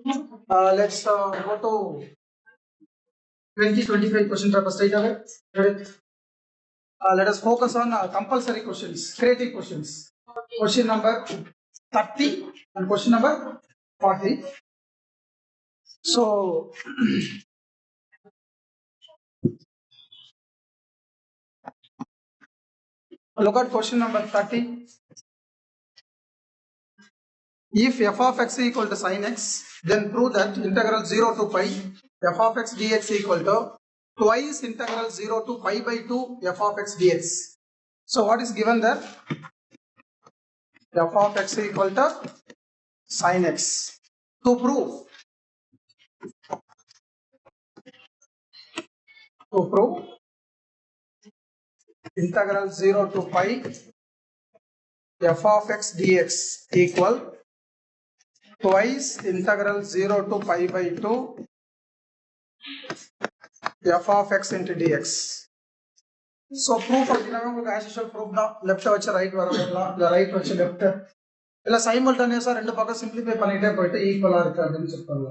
Let's go to 2025 question paper straight away. Ready? Let us focus on compulsory questions, creative questions. Question number 30 and question number 40. So, look at question number 30. If f of x equal to sin x, then prove that integral 0 to pi f of x dx equal to twice integral 0 to pi by 2 f of x dx. So what is given there? F of x equal to sin x. To prove integral 0 to pi f of x dx equal twice integral 0 to pi by 2 f of x into dx. So proof as usual proof now left வச்சு right வரலாம் இல்ல right வச்சு left இல்ல simultaneous ரெண்டு பக்கம் simplify பண்ணிட்டே போயிட்டு ஈக்குவலா இருக்கு அப்படினு சொல்றாங்க.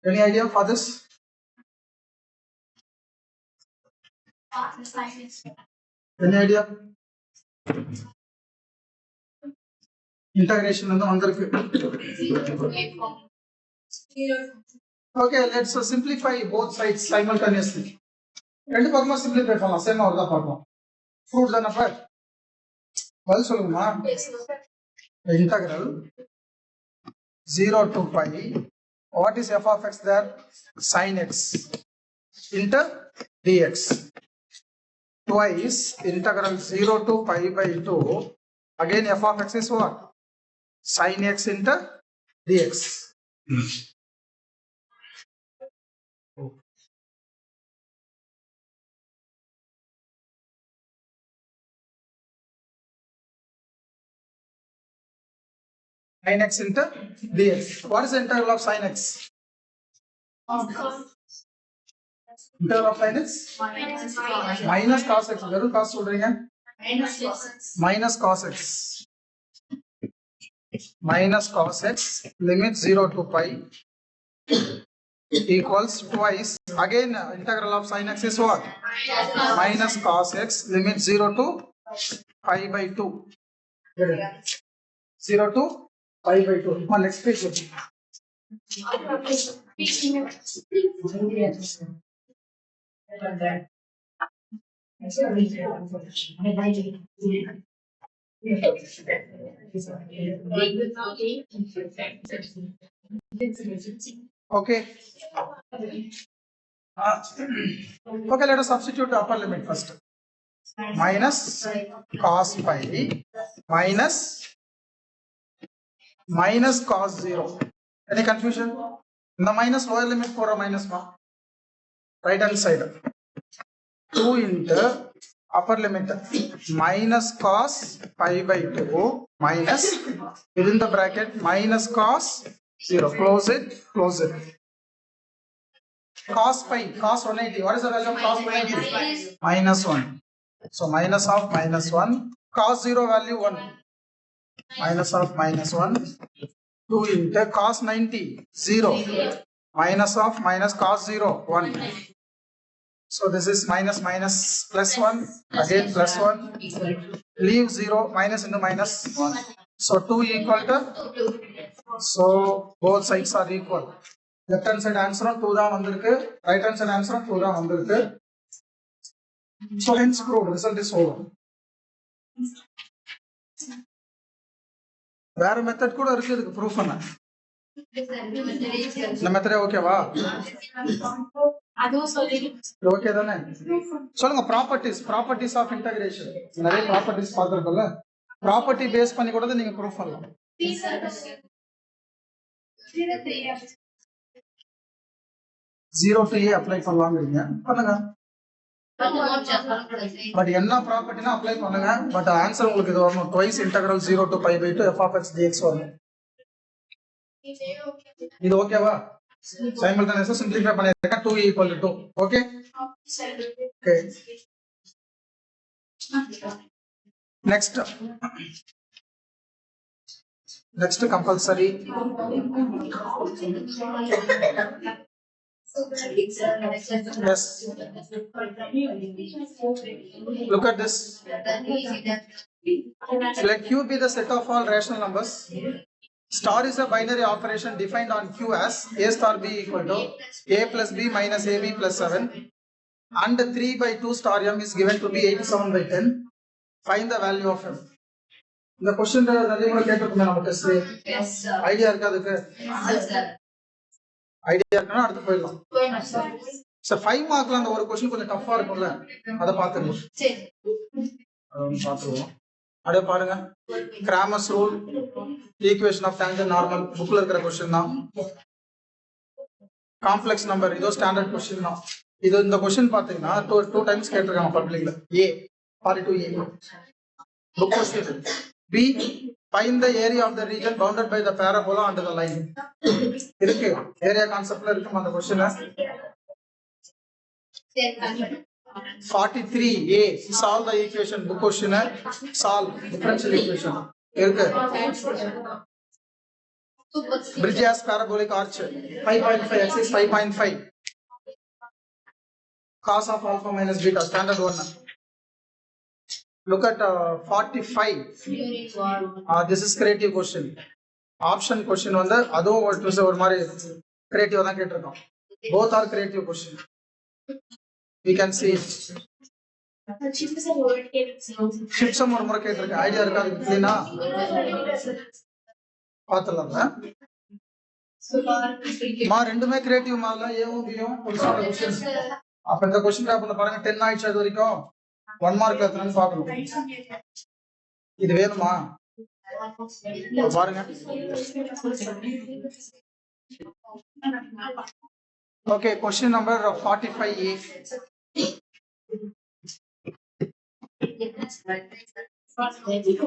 Any idea for this? Any idea? Integration வந்து வந்திருக்கு. Okay, let's simplify both sides simultaneously. ரெண்டு பக்கமா simplify பண்ணலாம் சேமா வரதா பார்ப்போம். Proof தான அப்ப பதில் சொல்லுங்கமா. Integral 0 to pi, what is f of x there? Sin x into dx twice integral 0 to pi by 2, again f of x is what? Sin x into dx. Sin x into dx. What is the integral of sin x? Integral of sin x? Minus cos x. வெறும் cos சொல்றீங்க? Minus cos x. Minus cos x limit 0 to pi equals twice. Again integral of sin x is what? Minus cos x limit 0 to pi by 2. 0 to pi by 2. Next page. Okay. Okay, let us substitute the upper limit first. Minus cos pi minus cos 0. Any confusion? The minus lower limit for a minus one. Right hand side. 2 into upper limit minus cos pi by 2 minus within the bracket minus cos 0. Close it. Cos pi, cos 180. What is the value of cos 180? Minus 1. So minus of minus 1. Cos 0 value 1. Minus of minus 1. 2 into cos 90. 0. Minus of minus cos 0. 1. So this is minus plus 1. Again plus 1. Leave 0. Minus into minus 1. So 2 equal to. So both sides are equal. Left hand side answer 2 தான் வந்திருக்கு. Right hand side answer 2 தான் வந்திருக்கு. So hence proved. Result is over. வேற method கூட இருக்கு இதுக்கு proof பண்ண. இந்த மெத்தடே ஓகேவா? அதுவும் சொல்லுங்க. ஓகே தானே? சொல்லுங்க ப்ராப்பர்ட்டீஸ் ஆஃப் இன்டகிரேஷன். நிறைய ப்ராப்பர்ட்டீஸ் பார்த்திருக்கோம்ல. ப்ராப்பர்ட்டி பேஸ் பண்ணி கூட நீங்க ப்ரூஃப் பண்ணலாம். 0 to a அப்ளை பண்ணலாம்ங்கறீங்க. பண்ணுங்க. பட் என்ன ப்ராப்பர்ட்டினா அப்ளை பண்ணுங்க. பட் ஆன்சர் உங்களுக்கு இது வரணும். twice integral 0 to pi by 2 f of x dx வரணும். இது ஓகேவா? simultaneously simplify பண்ணிருக்கேன். 2 equal to 2. Okay? Okay. Next. Next compulsory. Yes. Look at this. Let Q be the set of all rational numbers. Star is a binary operation defined on Q as A star B equal to A plus B minus AB plus 7 and 3 by 2 star M is given to be 87 by 10. Find the value of M. இந்த question நிறைய முறை கேட்டிருக்கோம் நம்ம டெஸ்ட்ல. Idea இருக்கா அதுக்கு? Idea இருக்கா அடுத்து போயிடலாம். சார் 5 மார்க்ல அந்த ஒரு क्वेश्चन கொஞ்சம் டஃபா இருக்கும்ல. அத பாத்துறோம். சரி. பாத்துறோம். அப்படியே பாருங்க. Cramer's rule equation of tangent normal புக்ல இருக்கிற क्वेश्चन தான். காம்ப்ளெக்ஸ் நம்பர் இதோ ஸ்டாண்டர்ட் क्वेश्चन தான். இது இந்த क्वेश्चन பாத்தீங்கன்னா 2 டைம்ஸ் கேட்டிருக்காங்க பப்ளிக்ல. A 42A. Book question. B find the area of the region bounded by the parabola under the line. இருக்கு ஏரியா கான்செப்ட்ல இருக்கும் அந்த question. 43A solve the equation book question. Solve differential equation. இருக்கு. Bridge has parabolic arch 5.5 x is 5.5. Cos of alpha minus beta standard 1. Look at 45. This is creative question. Option question வந்து அதுவும் ஒரு மாதிரி creative தான் கேட்டிருக்கோம். Both are creative question. We can see Shipsum ஒரு முறை கேட்டிருக்கேன். ஐடியா இருக்கா அதுக்கு இல்லைனா பாத்துறலாம்ல. மா ரெண்டுமே கிரியேட்டிவ் மாடல்ல ஏவும் பியும் ஒரு சில क्वेश्चन. அப்ப இந்த क्वेश्चन பேப்பர்ல பாருங்க 10 ஆயிடுச்சு அது வரைக்கும் 1 மார்க்ல எத்தனைன்னு பார்க்கணும். இது வேணுமா பாருங்க. Okay, question number 45A.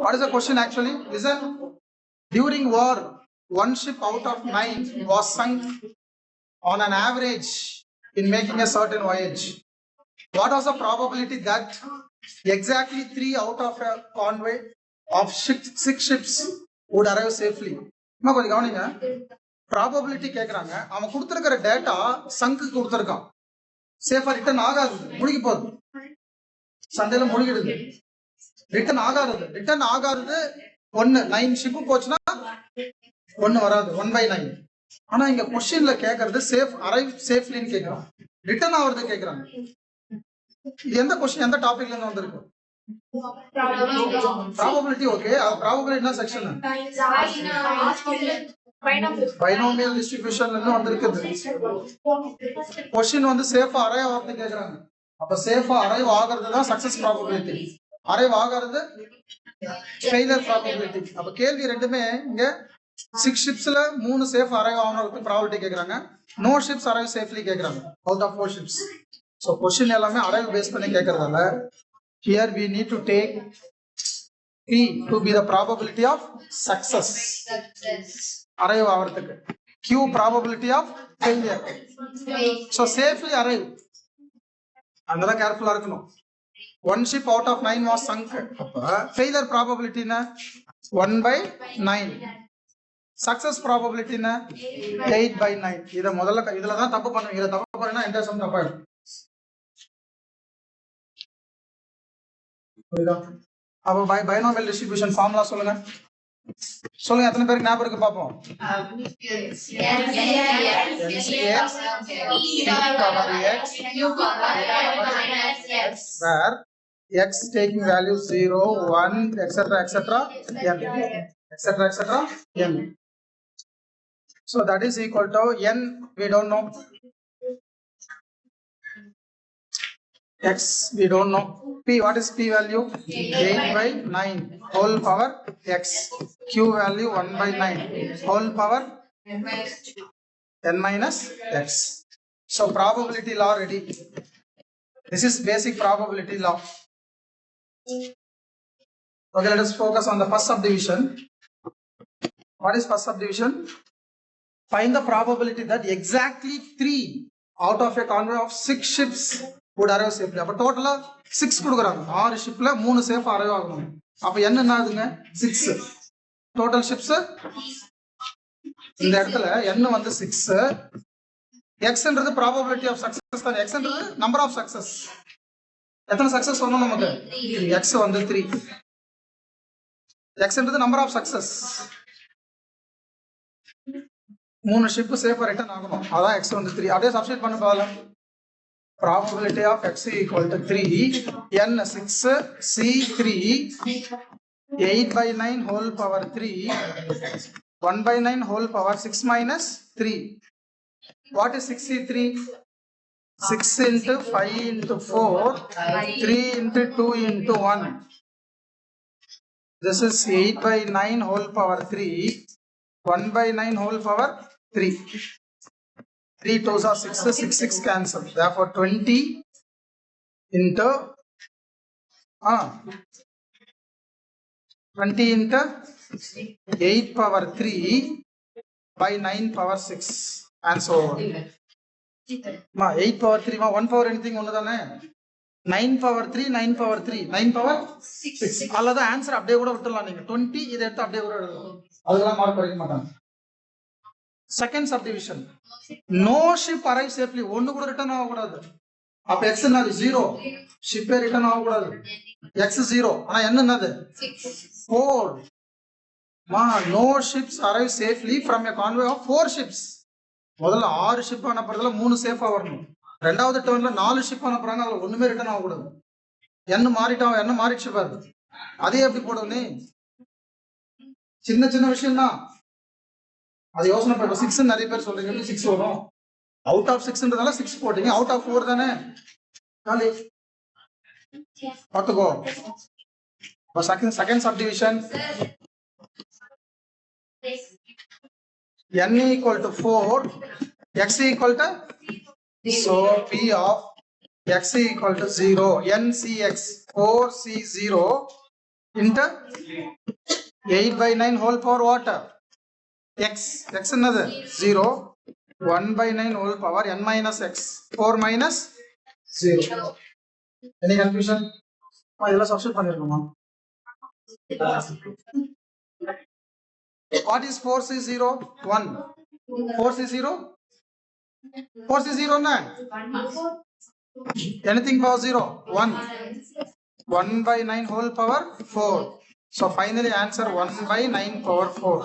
What is the question actually? Listen. During war, one ship out of 9 was sunk on an average in making a certain voyage. What was the probability that exactly 3 out of a convoy of 6 ships would arrive safely? நான் கொஞ்சம் கவனிங்க. Probability கேக்குறாங்க. அவன் கொடுத்திருக்கிற data சங்க்கு கொடுத்திருக்கான். சேஃபா return ஆகாது, முழுகி போகுது. சண்டையில முழுகிடுது. ரிட்டர்ன் ஆகாது 1 9 ஷிப் போச்சுன்னா 1 வராது 1/9. ஆனா இங்க क्वेश्चनல கேக்குறது சேஃப் அரைவ் சேஃப்லின்னு கேக்குறான். ரிட்டர்ன் ஆவறது கேக்குறாங்க. இது எந்த क्वेश्चन எந்த டாபிக்ல இருந்து வந்திருக்கு? ப்ராபபிலிட்டி. ஓகே, ப்ராபபிலிட்டி என்ன செக்ஷன்? பைனோமியல் டிஸ்ட்ரிபியூஷன்ல இருந்து வந்திருக்குது. क्वेश्चन வந்து சேஃபா அரைவ் ஆவறது கேக்குறாங்க. அப்ப சேஃபா அரைவ் ஆகிறது தான் சக்சஸ் ப்ராபபிலிட்டி. அரைவ் ஆகிறது ஃபெயிலியர் ப்ராபபிலிட்டி. அப்ப கேள்வி ரெண்டுமே இங்க 6 ஷிப்ஸ்ல 3 சேஃப் அரைவ் ஆவறதுக்கு ப்ராபபிலிட்டி கேக்குறாங்க. நோ ஷிப்ஸ் அரைவ் சேஃப்லி கேக்குறாங்க. Out of 4 ships. So question எல்லாமே அரைவ் பேஸ் பண்ணி கேக்குறதால here we need to take P to be the probability of success. Arrive ஆவறதுக்கு. Q probability of failure. So safely arrive. அதனால கேர்ஃபுல்லா இருக்கணும். 1 ship out of 9 was sunk. அப்ப failure probability என்ன? 1/9. Success probability என்ன? 8/9. இத முதல்ல இதல தான் தப்பு பண்ணுவீங்க. இத தப்பு பண்ணா என்டையர் சம் தப்பாயிடும். புரியுதா? அப்ப பைனோமியல் டிஸ்ட்ரிபியூஷன் ஃபார்முலா சொல்லுங்க. எத்தனை பேருக்கு ஞாபகம் இருக்கு பாப்போம். where x taking value 0 1 etc n. So that is equal to n we don't know, x we don't know, p what is p value? 8/9 whole power x. Q value 1/9 whole power n minus x. So probability law ready. This is basic probability law. Okay, let us focus on the first subdivision. What is first subdivision? Find the probability that exactly 3 out of a convoy of 6 ships would arrive safely. அப்ப டோட்டலா 6 கொடுக்கறாங்க. 6 ஷிப்ல 3 சேஃபா arrive ஆகணும். அப்ப என்ன ஆகுதுங்க? 6. Total ships இந்த இடத்துல n வந்து 6, xன்றது ப்ராபபிலிட்டி ஆஃப் சக்சஸ் தான், xன்றது நம்பர் ஆஃப் சக்சஸ். எத்தனை சக்சஸ் வரணும் நமக்கு? x வந்து 3. xன்றது நம்பர் ஆஃப் சக்சஸ். 3 ஷிப் சேஃபா ரிட்டர்ன் ஆகணும், அதான் x வந்து 3. அப்படியே சப்ஸ்டிட் பண்ண பாக்கலாம். Probability of x equal to 3, n 6, c 3, 8 by 9 whole power 3, 1 by 9 whole power 6 minus 3. What is 63? 6 into 5 into 4, 3 into 2 into 1. This is 8 by 9 whole power 3, 1 by 9 whole power 3. 3 2s are 6, 6 6 cancel. Therefore 20 into 20 into 8 power 3 by 9 power 6 and so on. 8 power 3 1 power anything ஒன்னு தானே. 9 power 3 9 power 3 9 power 6. அல்லது answer அப்படியே கூட விட்டுறலாம் நீங்க. 20 இதை எடுத்து அப்படியே கூட எழுதலாம், அதெல்லாம் மார்க் பண்ணிக்க மாட்டாங்க. Second subdivision, no ship arrive safely, ஒன்னு கூட ரிட்டர்ன் ஆகக்கூடாது. அப்ப எக்ஸ் என்னது? 0. ஷிப்பே ரிட்டர்ன் ஆகக்கூடாது. எக்ஸ் 0, ஆனா என்ன என்னது? 4. No ships arrive safely from a convoy of 4 ships. முதல்ல 6 ஷிப் அனுப்புறதுல 3 சேஃபா வரணும். ரெண்டாவது டர்ன்ல 4 ஷிப் அனுப்புறாங்க, அதுல ஒண்ணுமே ரிட்டர்ன் ஆகக்கூடாது. என்ன மாறிடுச்சு பாரு. அதே எப்படி போடுவனே? சின்ன சின்ன விஷயம் தான், அது யோசனை பண்ண. 6 நிறைய பேர் சொல்றீங்க, 6 வரும். அவுட் ஆஃப் 6ன்றதால 6 போட்டீங்க, அவுட் ஆஃப் 4 தானே. பார்த்துக்கோ. Second subdivision, n equal to 4, x equal to, so p of x equal to 0, ncx 4c0 into 8 by 9 whole power what? x என்னது? 0. 1 by 9 whole power n minus x, 4 minus 0. Any confusion? இதெல்லாம் substitute பண்ணிருக்கோமா? What is 4c0? 1. 4c0? 4c0 na? Anything power 0? 1. 1 by 9 whole power 4. So finally answer 1 by 9 power 4.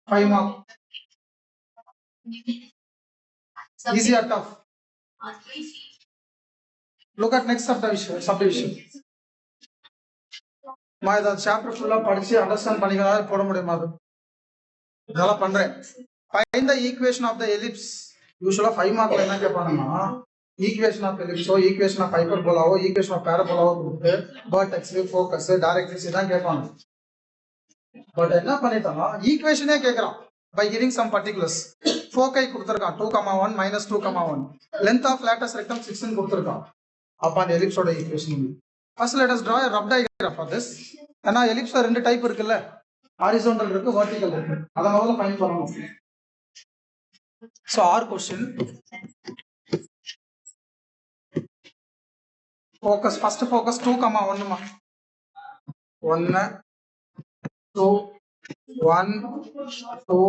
5 mark. Easy or tough? Look at next subdivision. இந்த chapter ஃபுல்லா படிச்சு understand பண்ணிக்கலாம் போட முடியுமா? இதெல்லாம் பண்றேன். Find the equation of the ellipse. யூசுவலா 5 மார்க்ல என்ன கேட்பாங்கன்னா, ஈக்குவேஷன் ஆஃப் எலிப்ஸோ, ஈக்குவேஷன் ஆஃப் ஹைப்பர்போலாவோ, ஈக்குவேஷன் ஆஃப் பாராபோலாவோ கொடுத்து வர்டெக்ஸ், ஃபோக்கஸ், டைரக்ட்ரிக்ஸ் இதான் கேட்பாங்க. பட் என்ன பண்ணிட்டாங்க, ஈக்குவேஷனே கேட்கறான். by giving some particulars. Foci கொடுத்திருக்கான் 2,1 minus 2,1. Length of lattice rectum 6 ன்னு கொடுத்திருக்கான். அப்ப அந்த எலிப்ஸோட equation. First let us draw a rough diagram for this. ஏன்னா எலிப்ஸ்ல ரெண்டு டைப் இருக்குல்ல, ஹாரிசான்டல் இருக்கு, வெர்டிகல் இருக்கு. அத முதல்ல ஃபைண்ட் பண்ணணும். So our question, focus, first focus 2,1 மா. 1 2 1 2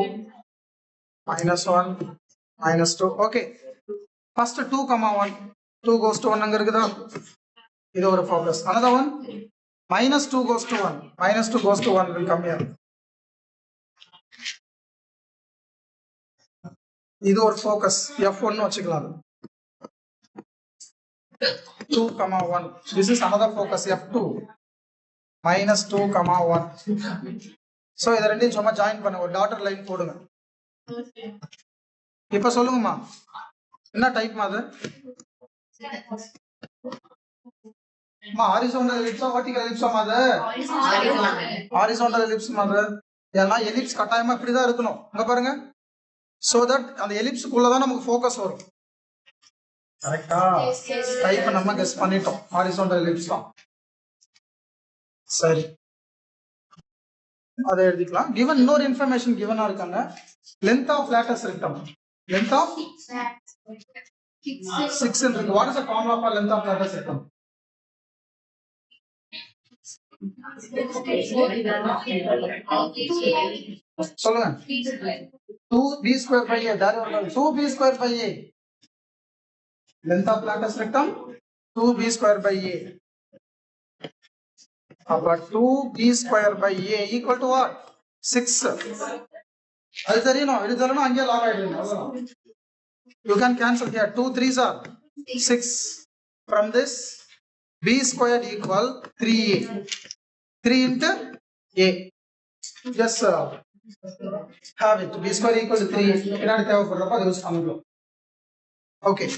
minus 1 minus 2. Okay, first 2,1, 2 goes to 1 அங்க இருக்குதா, இது ஒரு focus. Another one minus 2 goes to 1, minus 2 goes to 1 will come here. இது ஒரு focus, F1 வச்சுக்கலாம். 2,1, this is another focus, F2 minus 2,1. so இத ரெண்டையும் சும்மா ஜாயின் பண்ண ஒரு டாட்டர் லைன் போடுங்க. இப்ப சொல்லுங்கம்மா, என்ன டைப் அது? ஹாரிசான்டல் எலிப்ஸா வெர்டிகல் எலிப்ஸா அது? ஹாரிசான்டல் எலிப்ஸ் மாதிரி. ஏன்னா எலிப்ஸ் கட்டாயமா இப்படிதான் இருக்கணும். இங்க பாருங்க, so that அந்த எலிப்ஸ்க்குள்ள தான் நமக்கு ஃபோக்கஸ் வரும். கரெக்ட்டா? டைப் நம்ம கெஸ் பண்ணிட்டோம், ஹாரிசான்டல் எலிப்ஸ் தான். சரி, அதை எழுதிக்கலாம். given இன்னொரு இன்ஃபர்மேஷன் given இருக்காங்க. length of lattice rectum, length of 6 இருக்கு. what is the formula for length of lattice rectum? சொல்லுங்க 2b square by a தாரி வர்க்கம் 2b square by a length of latus rectum 2b square by a அப்ப 2b square by a equal to what 6 அது தெரியணும் இது தெரியணும் அங்கே lock ஆயிடுங்க அவ்வளவுதான் you can cancel here 2 3s are 6 from this b square equal 3a 3 into a just have it b square equal to 3 பின்னாடி தேவைப்படுறப்ப அதை யூஸ் பண்ணிக்கலாம் okay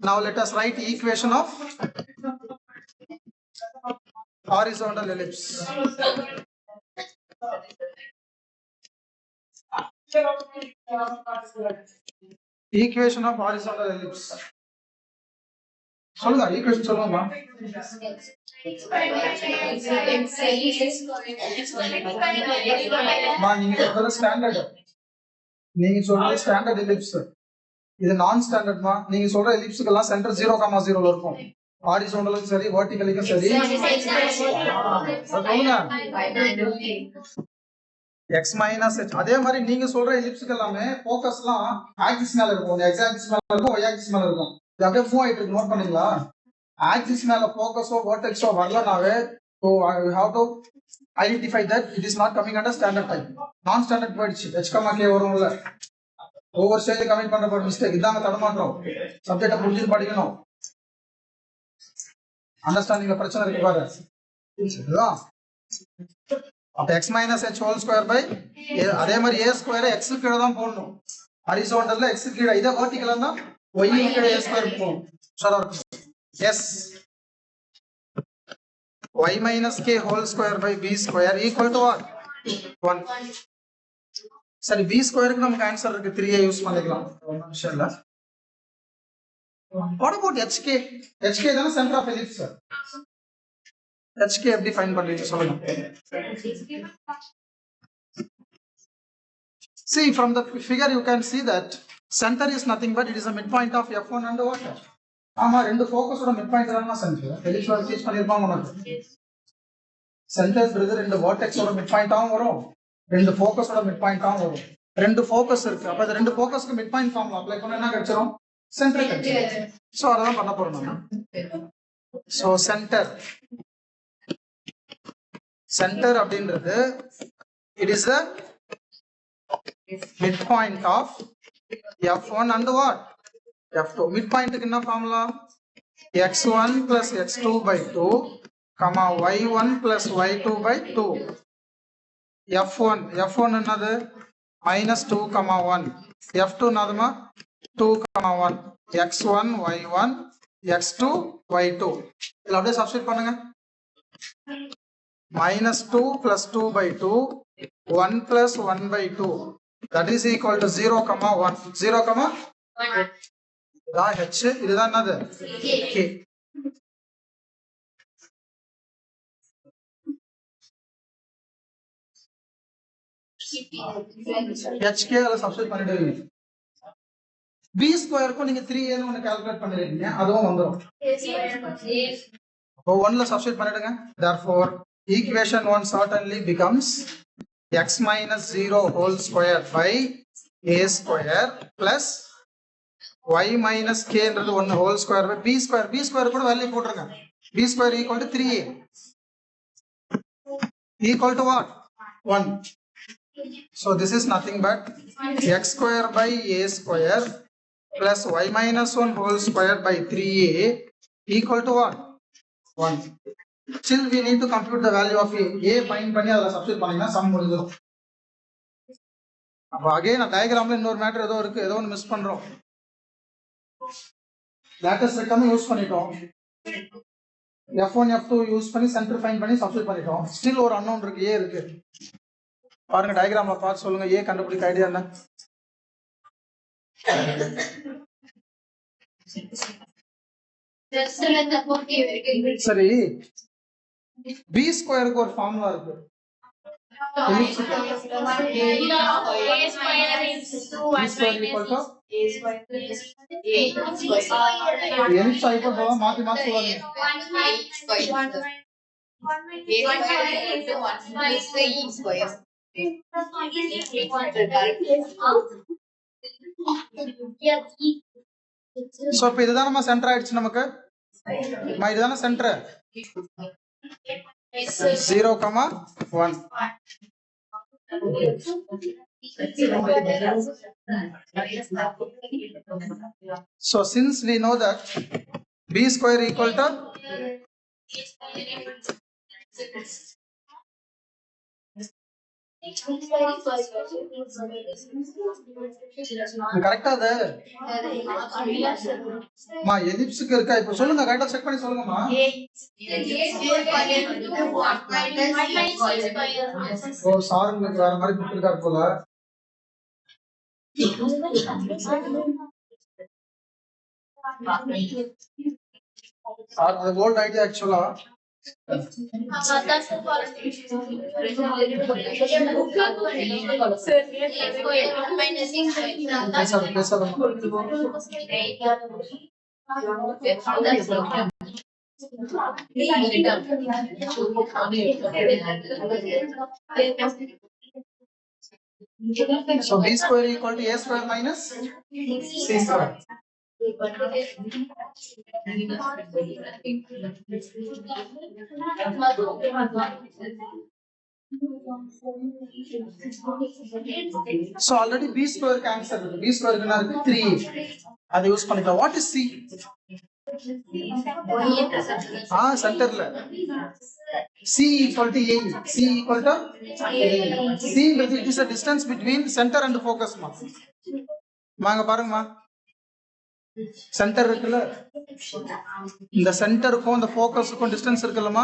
now let us write equation of horizontal ellipse equation of horizontal ellipse சொல்லுங்க equation சொல்லுங்கம்மா நீங்க சொல்றது standard ellipse இது நான் ஸ்டாண்டர்ட்மா நீங்க சொல்ற எலிப்ஸ்க்கு எல்லாம் சென்டர் 0,0 ல இருக்கும் ஹாரிசான்டலும் சரி வெர்டிகலுக்கும் சரி சொல்லுங்க x minus h அதே மாதிரி நீங்க சொல்ற எலிப்ஸ்க்கு எல்லாமே ஃபோக்கஸ்லாம் ஆக்சிஸ் மேல இருக்கும் x ஆக்சிஸ் மேல இருக்கும் y ஆக்சிஸ் மேல இருக்கும் இது அப்படியே மூவ் ஆயிட்டு இருக்கு நோட் பண்ணீங்களா ஆக்சிஸ் மேல ஃபோக்கஸோ வெர்டெக்ஸோ வரலனாவே so you have to identify that it is not coming under standard type non standard போயிடுச்சு h, k வரும்ல ஓவர் ஸ்டேஜ் கமிட் பண்ற ஒரு மிஸ்டேக் இதாங்க தடமாட்டோம் சப்ஜெக்ட்ட புரிஞ்சு படிக்கணும் அண்டர்ஸ்டாண்டிங்ல பிரச்சனை இருக்கு பாரு சரியா அப்ப x minus h whole square by அதே மாதிரி a square x க்கு கீழ தான் போடணும் ஹரிசான்டல்ல x க்கு கீழ இத வெர்டிகல்ல தான் y க்கு கீழ a square போடும் சரா yes y minus k whole square by b square equal to what 1 சரி b square க்கு நமக்கு ஆன்சர் இருக்கு 3 யூஸ் பண்ணிக்கலாம் ஒண்ணும் விஷயம் இல்ல what about hk தான சென்டர் ஆஃப் எலிப்ஸ் hk எப்படி ஃபைண்ட் பண்றீங்க சொல்லுங்க see from the figure you can see that center is nothing but it is a midpoint of f1 and what ஆமா ரெண்டு ஃபோக்கஸோட மிட்பாயிண்ட் தான சென்டர் எலிப்ஸ் வர teach பண்ணிருப்பாங்க உங்களுக்கு சென்டர்ன்றது ரெண்டு வெர்டெக்ஸோட மிட்பாயிண்டாவும் வரும் ரெண்டு ஃபோக்கஸோட மிட்பாயிண்டாவும் வரும் ரெண்டு ஃபோக்கஸ் இருக்கு அப்ப இந்த ரெண்டு ஃபோக்கஸ்க்கு மிட்பாயிண்ட் ஃபார்முலா அப்ளை பண்ணா என்ன கிடைச்சிரும் சென்டர் கிடைச்சிரும் சோ அத பண்ண போறோம் நாம சோ சென்டர் அப்படின்றது it is the midpoint of f1 and what f2 midpoint க்கு என்ன formula x1 plus x2 by 2 comma y1 plus y2 by 2 f1 என்னது minus 2 comma 1 f2 என்னதுமா 2 comma 1 x1 y1 x2 y2 இத அப்படியே substitute பண்ணுங்க minus 2 plus 2 by 2 1 plus 1 by 2 that is equal to 0 comma 1 0 comma 1 இதான் h இதுதான் என்னது k hk ல substitute பண்ணிடுவீங்க b ஸ்கொயர் க்கு நீங்க 3a ன்னு ஒன்னு கால்குலேட் பண்ணிடுவீங்க அதுவும் வந்துரும் அப்போ 1 ல சப்ஸ்டிட்யூட் பண்ணிடுங்க therefore equation 1 certainly becomes x minus 0 whole square by a square plus y minus k ன்றது 1 whole square by b square கூட வேல்யூ போட்டுருங்க b square equal to 3a equal to what 1 so this is nothing but x square by a square plus y minus 1 whole square by 3a equal to what 1 still we need to compute the value of a find பண்ணி அதல substitute பண்ணீங்கன்னா some முடிஞ்சிரும் அப்ப again டயகிராம்ல இன்னொரு matter ஏதோ இருக்கு ஏதோ ஒன்னு மிஸ் பண்றோம் லேட்டஸ்ட் ரெக்டம் யூஸ் பண்ணிட்டோம் f1 f2 யூஸ் பண்ணி சென்டர் ஃபைண்ட் பண்ணி சப்ஸ்டிட்யூட் பண்ணிட்டோம் ஸ்டில் ஒரு அன்னோன் இருக்கு a இருக்கு பாருங்க டயகிராம்ல பார்த்து சொல்லுங்க a கண்டுபிடிக்க ஐடியா என்ன சரி b ஸ்கொயருக்கு ஒரு ஃபார்முலா இருக்கு எலிப்ஸ் ஐபோன் மாத்தி மாத்தி சொல்லுங்க சோ இப்போ இதுதான் நம்ம சென்டர் ஆயிடுச்சு நமக்கு. இதுதானே centre 0, 1. So since we know that b square equal to கரெக்டா அது மா எலிப்ஸ்க்கு இருக்கா இப்போ சொல்லுங்க கரெக்டா செக் பண்ணி சொல்லுங்கமா. ஓ சார் உங்களுக்கு வேற மாதிரி கொடுத்திருக்காரு போல. சார் அது ஓல்ட் ஐடியா ஆக்சுவலா. So b square equal to a square minus c square. So already b square cancel. b square க்கு 3 அதை யூஸ் பண்ணிக்கலாம். What is c? சென்டர்ல c equal to a. c equal to a. c it is a distance between center and focus மா. வாங்க பாருங்கம்மா. Centre இருக்குல்ல, இந்த சென்டருக்கும் இந்த ஃபோக்கஸுக்கும் டிஸ்டன்ஸ் இருக்குல்லம்மா,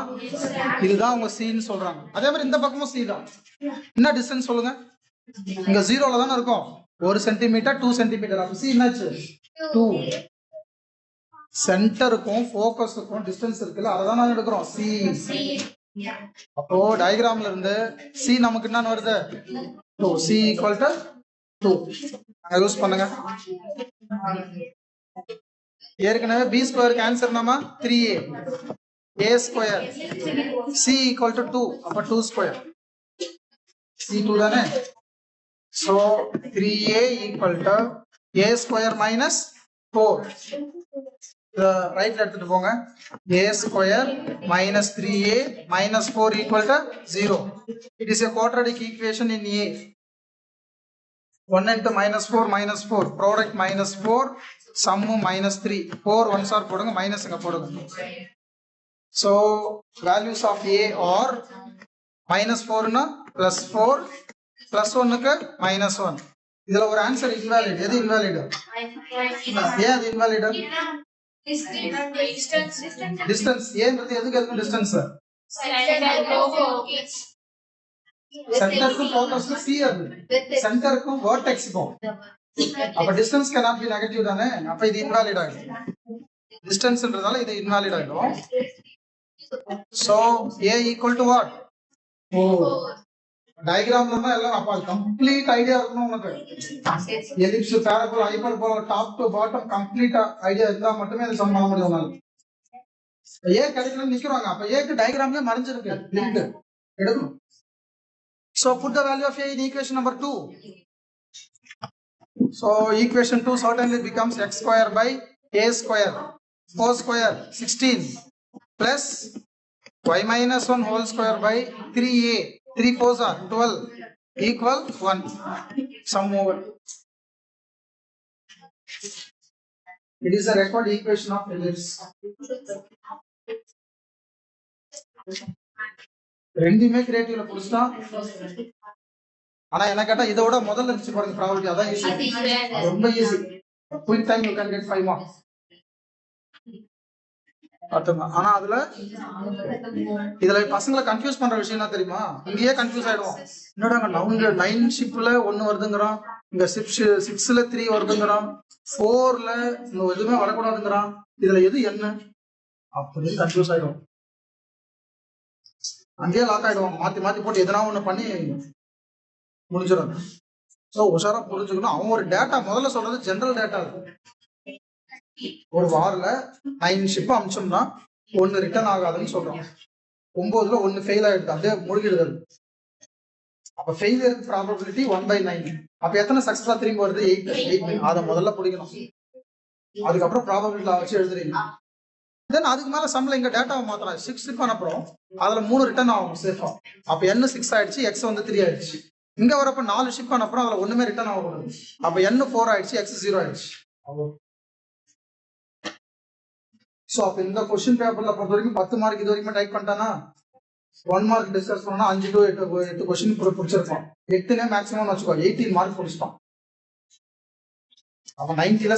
இதுதான் உங்க சீன்னு சொல்றாங்க. அதே மாதிரி இந்த பக்கமும் சி தான். என்ன டிஸ்டன்ஸ் சொல்லுங்க? இங்க 0ல தானே இருக்கும். 1 சென்டிமீட்டர் 2 சென்டிமீட்டர். அப்ப சி என்னாச்சு? 2. சென்டருக்கும் ஃபோக்கஸுக்கும் டிஸ்டன்ஸ் இருக்குல்ல, அதான் நாங்க எடுக்கிறோம் சி. அப்போ டயகிராம்ல இருந்து சி நமக்கு என்ன வருது? 2. சி ஈக்குவல் டு 2 யூஸ் பண்ணுங்க. ஏற்கனவே b ஸ்கொயர் கேன்சல் நாம 3a. a square c equal to 2. அப்ப 2 ஸ்கொயர் c 2 தானே. so 3a equal to a square minus 4. ரைட்ல எடுத்துட்டு போங்க. a square minus 3a minus 4 equal to 0. It is a quadratic equation in a. 1 into minus 4 product minus 4 sum minus 3. 4 1s are போடுங்க, minus இங்க போடுங்க. So values of a are minus 4 னா plus 4 plus 1 க்கு minus 1. இதுல ஒரு answer invalid. எது invalid? ஏன் அது invalid? distance. ஏன்றது எதுக்கு இருக்கு distance? சென்டருக்கும் ஃபோக்கஸ்க்கும் c அது. சென்டருக்கும் வெர்டெக்ஸ்க்கும். அப்ப distance cannot be negative தானே. அப்ப இது invalid ஆயிடும். டிஸ்டன்ஸ்ன்றதால இது invalid ஆயிடும். so a equal to what? 4. டயகிராம்ல எல்லாம் அப்ப கம்ப்ளீட் ஐடியா இருக்கணும் உனக்கு. Ellipse, parabola, hyperbola top to bottom complete idea இருந்தா மட்டுமே அது சம் பண்ண முடியும் உன்னால. a கிடைக்கலன்னு நிக்கறாங்க. அப்ப a க்கு டயகிராம்ல மறைஞ்சிருக்கு லிங்க் எடுக்கணும். So put the value of a in equation number 2. So equation 2 certainly becomes x square by a square 4 square 16 plus y minus 1 whole square by 3a 3 4s are 12 equal 1. Sum over. It is a record equation of ellipse. ரெண்டுமே கிரியேட்டிவ்ல புடிச்சா. ஆனா என்ன கேட்டா இத விட முதல்ல இருந்துச்சு பாருங்க ப்ராபபிலிட்டி, அதான் ஈஸி. ரொம்ப easy. Quick time you can get 5 marks. பாத்துங்க. ஆனா இதுல பசங்களை கன்ஃபியூஸ் பண்ற விஷயம் என்ன தெரியுமா? இங்கேயே கன்ஃபியூஸ் ஆயிடுவோம். என்னடா அவங்க 9 ஷிப்ல 1 வருதுங்கறான், இங்க 6ல 3 வருதுங்கறான், 4ல எதுவுமே வரக்கூடாதுங்கறான், இதுல எது என்ன அப்படின்னு கன்ஃபியூஸ் ஆயிடுவோம். அங்கேயே லாக் ஆயிடுவாங்க. மாத்தி மாத்தி போட்டு எதனா ஒண்ணு பண்ணி முடிஞ்சிடும். ஸோ உஷாரா புரிஞ்சுக்கணும். அவங்க ஒரு டேட்டா முதல்ல சொல்றது ஜெனரல் டேட்டா. ஒரு வாரில் 9 ஷிப் அமிச்சோம்னா 1 ரிட்டர்ன் ஆகாதுன்னு சொல்றோம். 9ல 1 ஃபெயில் ஆயிடுது, அப்படியே முழுகிடுது. அப்ப ஃபெயிலியர் ப்ராபபிலிட்டி 1/9. அப்ப எத்தனை சக்சஸா திரும்பி வருது? 8. அதை முதல்ல பிடிக்கணும். அதுக்கப்புறம் ப்ராபபிலிட்டி வச்சு எழுதுறீங்க. தென் அதுக்கு மேல சம்ல இங்க டேட்டாவை மாத்தலாம். 6 ஷிப் பண்ணப்புறம் அதுல 3 ரிட்டர்ன் ஆகும் சேஃபா. அப்ப n 6 ஆயிடுச்சு, x வந்து 3 ஆயிடுச்சு. இங்க வரப்ப 4 ஷிப் பண்ணப்புறம் அதுல ஒண்ணுமே ரிட்டர்ன் ஆகக்கூடாது. அப்ப n 4 ஆயிடுச்சு, x 0 ஆயிடுச்சு. சோ அப்ப இந்த கொஸ்டின் பேப்பர்ல பொறுத்த வரைக்கும் 10 மார்க் இது வரைக்கும் டைப் பண்ணிட்டானா 1 மார்க் டிஸ்கஸ் பண்ணா 5 to 8 கொஸ்டின் பிடிச்சிருக்கோம். 8னே மேக்ஸிமம் வச்சுக்கோ, 18 மார்க் பிடிச்சிட்டோம். அப்ப 90ல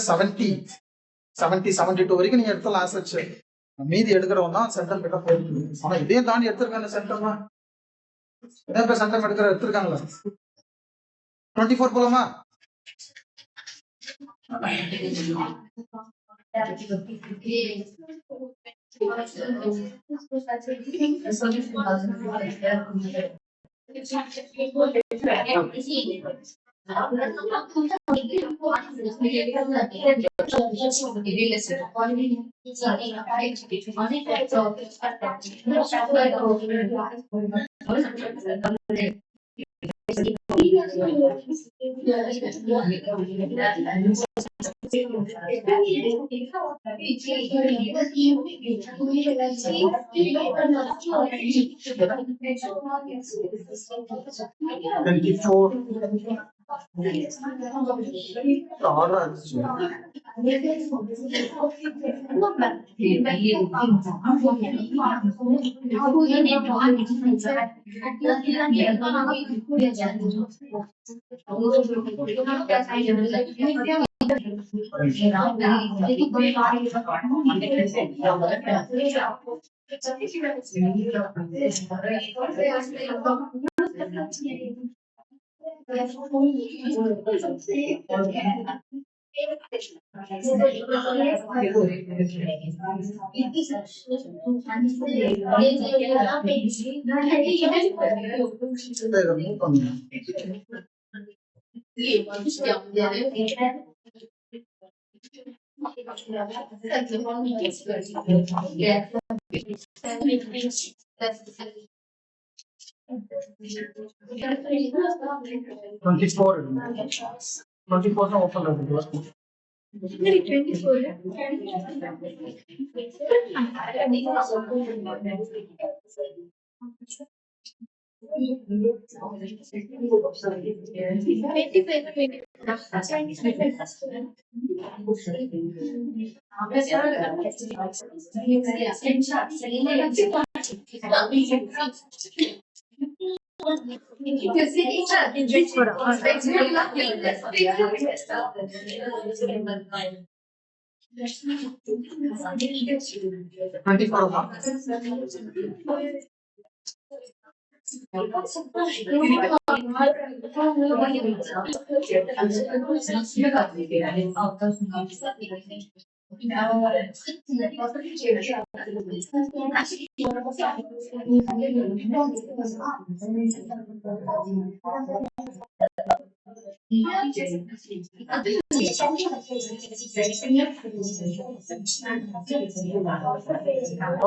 72 வரைக்கும் நீங்க எடுத்தலாம் ஆசச். மீதி எடுக்கிறவங்க தான் சென்டம் கிட்ட போயிருக்கு. ஆனா இதே தாண்டி எடுத்திருக்காங்க சென்டம்னா, இதே பேர் சென்டம் எடுத்திருக்காங்களா? 24 போலாமா?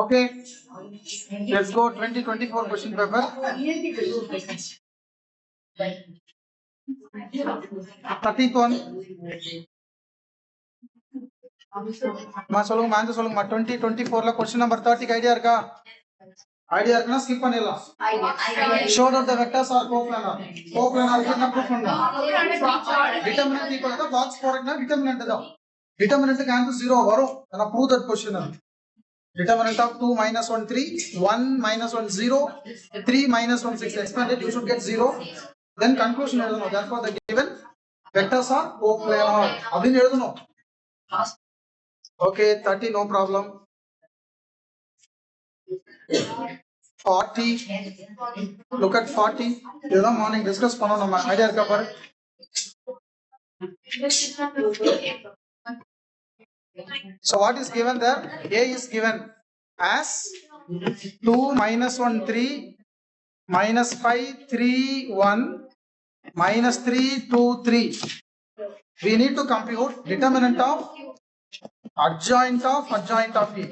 Okay, let's go 2024 question paper. 30th one. சொல்லுங்க 2024ல question number 30 க்கு ஐடியா இருக்கா? ஐடியா இருக்குனா ஸ்கிப் பண்ணிடலாம். show that the vectors are coplanar. coplanar க்கு என்ன ப்ரூஃப் பண்ணலாம்? determinant equal to box product னா determinant தான். determinant க்கு ஆன்சர் 0 வரும். நான் prove that question. determinant of 2 minus 1 3, 1 minus 1 0, 3 minus 1 6. expanded you should get 0. then conclusion எழுதணும். therefore the given vectors are coplanar அப்படினு எழுதணும். okay, 30 no problem. 40, look at 40. இதெல்லாம் morning discuss பண்ணோம். நம்ம ஐடியா இருக்கா பாரு. So what is given there? A is given as 2 minus 1 3 minus 5 3 1 minus 3 2 3. We need to compute determinant of adjoint of A.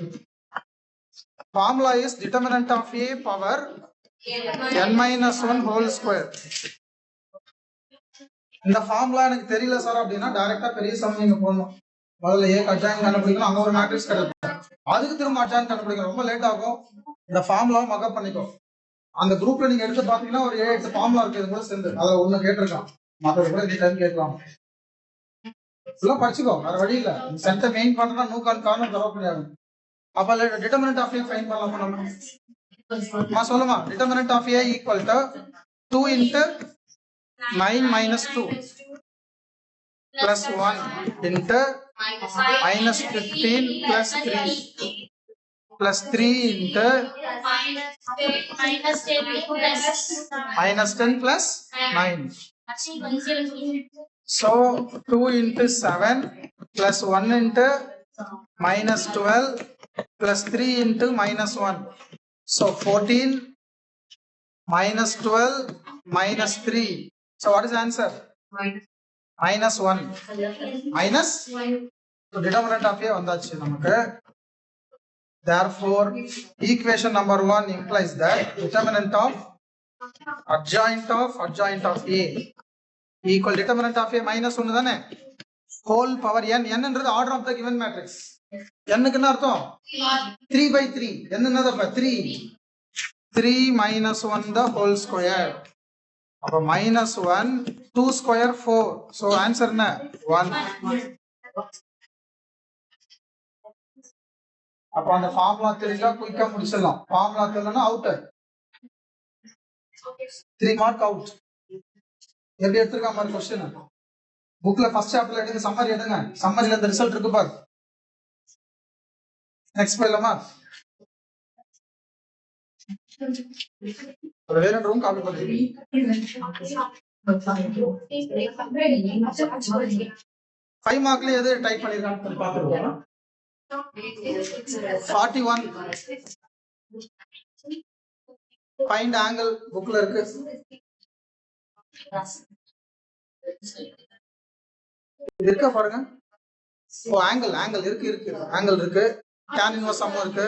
Formula is determinant of a power n minus 1 whole square. இந்த formula எனக்கு தெரியல sir அப்படின்னா டைரக்டா பெரிய some நீங்க போடணும். முதல்ல ஏ அட்ஜாயின் கண்டுபிடிக்கணும், அங்க ஒரு மேட்ரிக்ஸ் கிடைக்கும், அதுக்கு திரும்ப அட்ஜாயின் கண்டுபிடிக்கணும். ரொம்ப லேட் ஆகும். இந்த ஃபார்முலாவை மக்கப் பண்ணிக்கோ. அந்த குரூப்ல நீங்க எடுத்து பாத்தீங்கன்னா ஒரு 7-8 ஃபார்முலா இருக்கு, இது கூட சேர்ந்து அதுல ஒண்ணு கேட்டிருக்கான், மற்றது கூட இந்த டைம் கேட்கலாம். இதெல்லாம் படிச்சுக்கோ, வேற வழி இல்ல. சென்டை மெயின் பண்றா நூக்கான் காரணம் தர முடியாது. அப்ப டிட்டர்மினன்ட் ஆஃப் ஏ ஃபைண்ட் பண்ணலாமா நம்ம? சொல்லுமா, determinant of A equal to 2 into 9 minus 2 plus 1 into minus 15 plus 3 plus 3 into minus 10 plus 9. So 2 into 7 plus 1 into minus 12 plus 3 into minus 1. So 14 minus 12 minus 3. So what is the answer? Minus 1. Minus? So determinant of A vandachu namakku. Therefore, equation number 1 implies that determinant of adjoint of A equal determinant of A minus 1 தானே, whole power n. n என்றது order of the given matrix. n க்கு என்ன அர்த்தம்? 3/3. n என்னது அப்ப 3. 3 minus 1 the whole square. அப்ப minus 1 2 square 4. So answer என்ன? 1. அப்ப அந்த ஃபார்முலா தெரிஞ்சா குயிக்கா முடிச்சிடலாம். ஃபார்முலா தெரியலனா அவுட். 3 mark out. எப்படி எடுத்துருக்கா மாதிரி क्वेश्चन புக்ல ஃபர்ஸ்ட் சாப்டர்ல எடுங்க, சம்மரி எடுங்க. சம்மரில இந்த ரிசல்ட் இருக்கு பாரு. நெக்ஸ்ட் போயிடலாமா? வேற ரூம் காப்பி பண்ணுங்க. 5 மார்க்ல எது டைப் பண்ணிருக்காங்க பாத்துறோம். 41 find angle புக்ல இருக்கு. இருக்கா பாருங்க. ஓ ஆங்கிள் இருக்கு ஆங்கிள் இருக்கு. tan inverse சம் இருக்கு.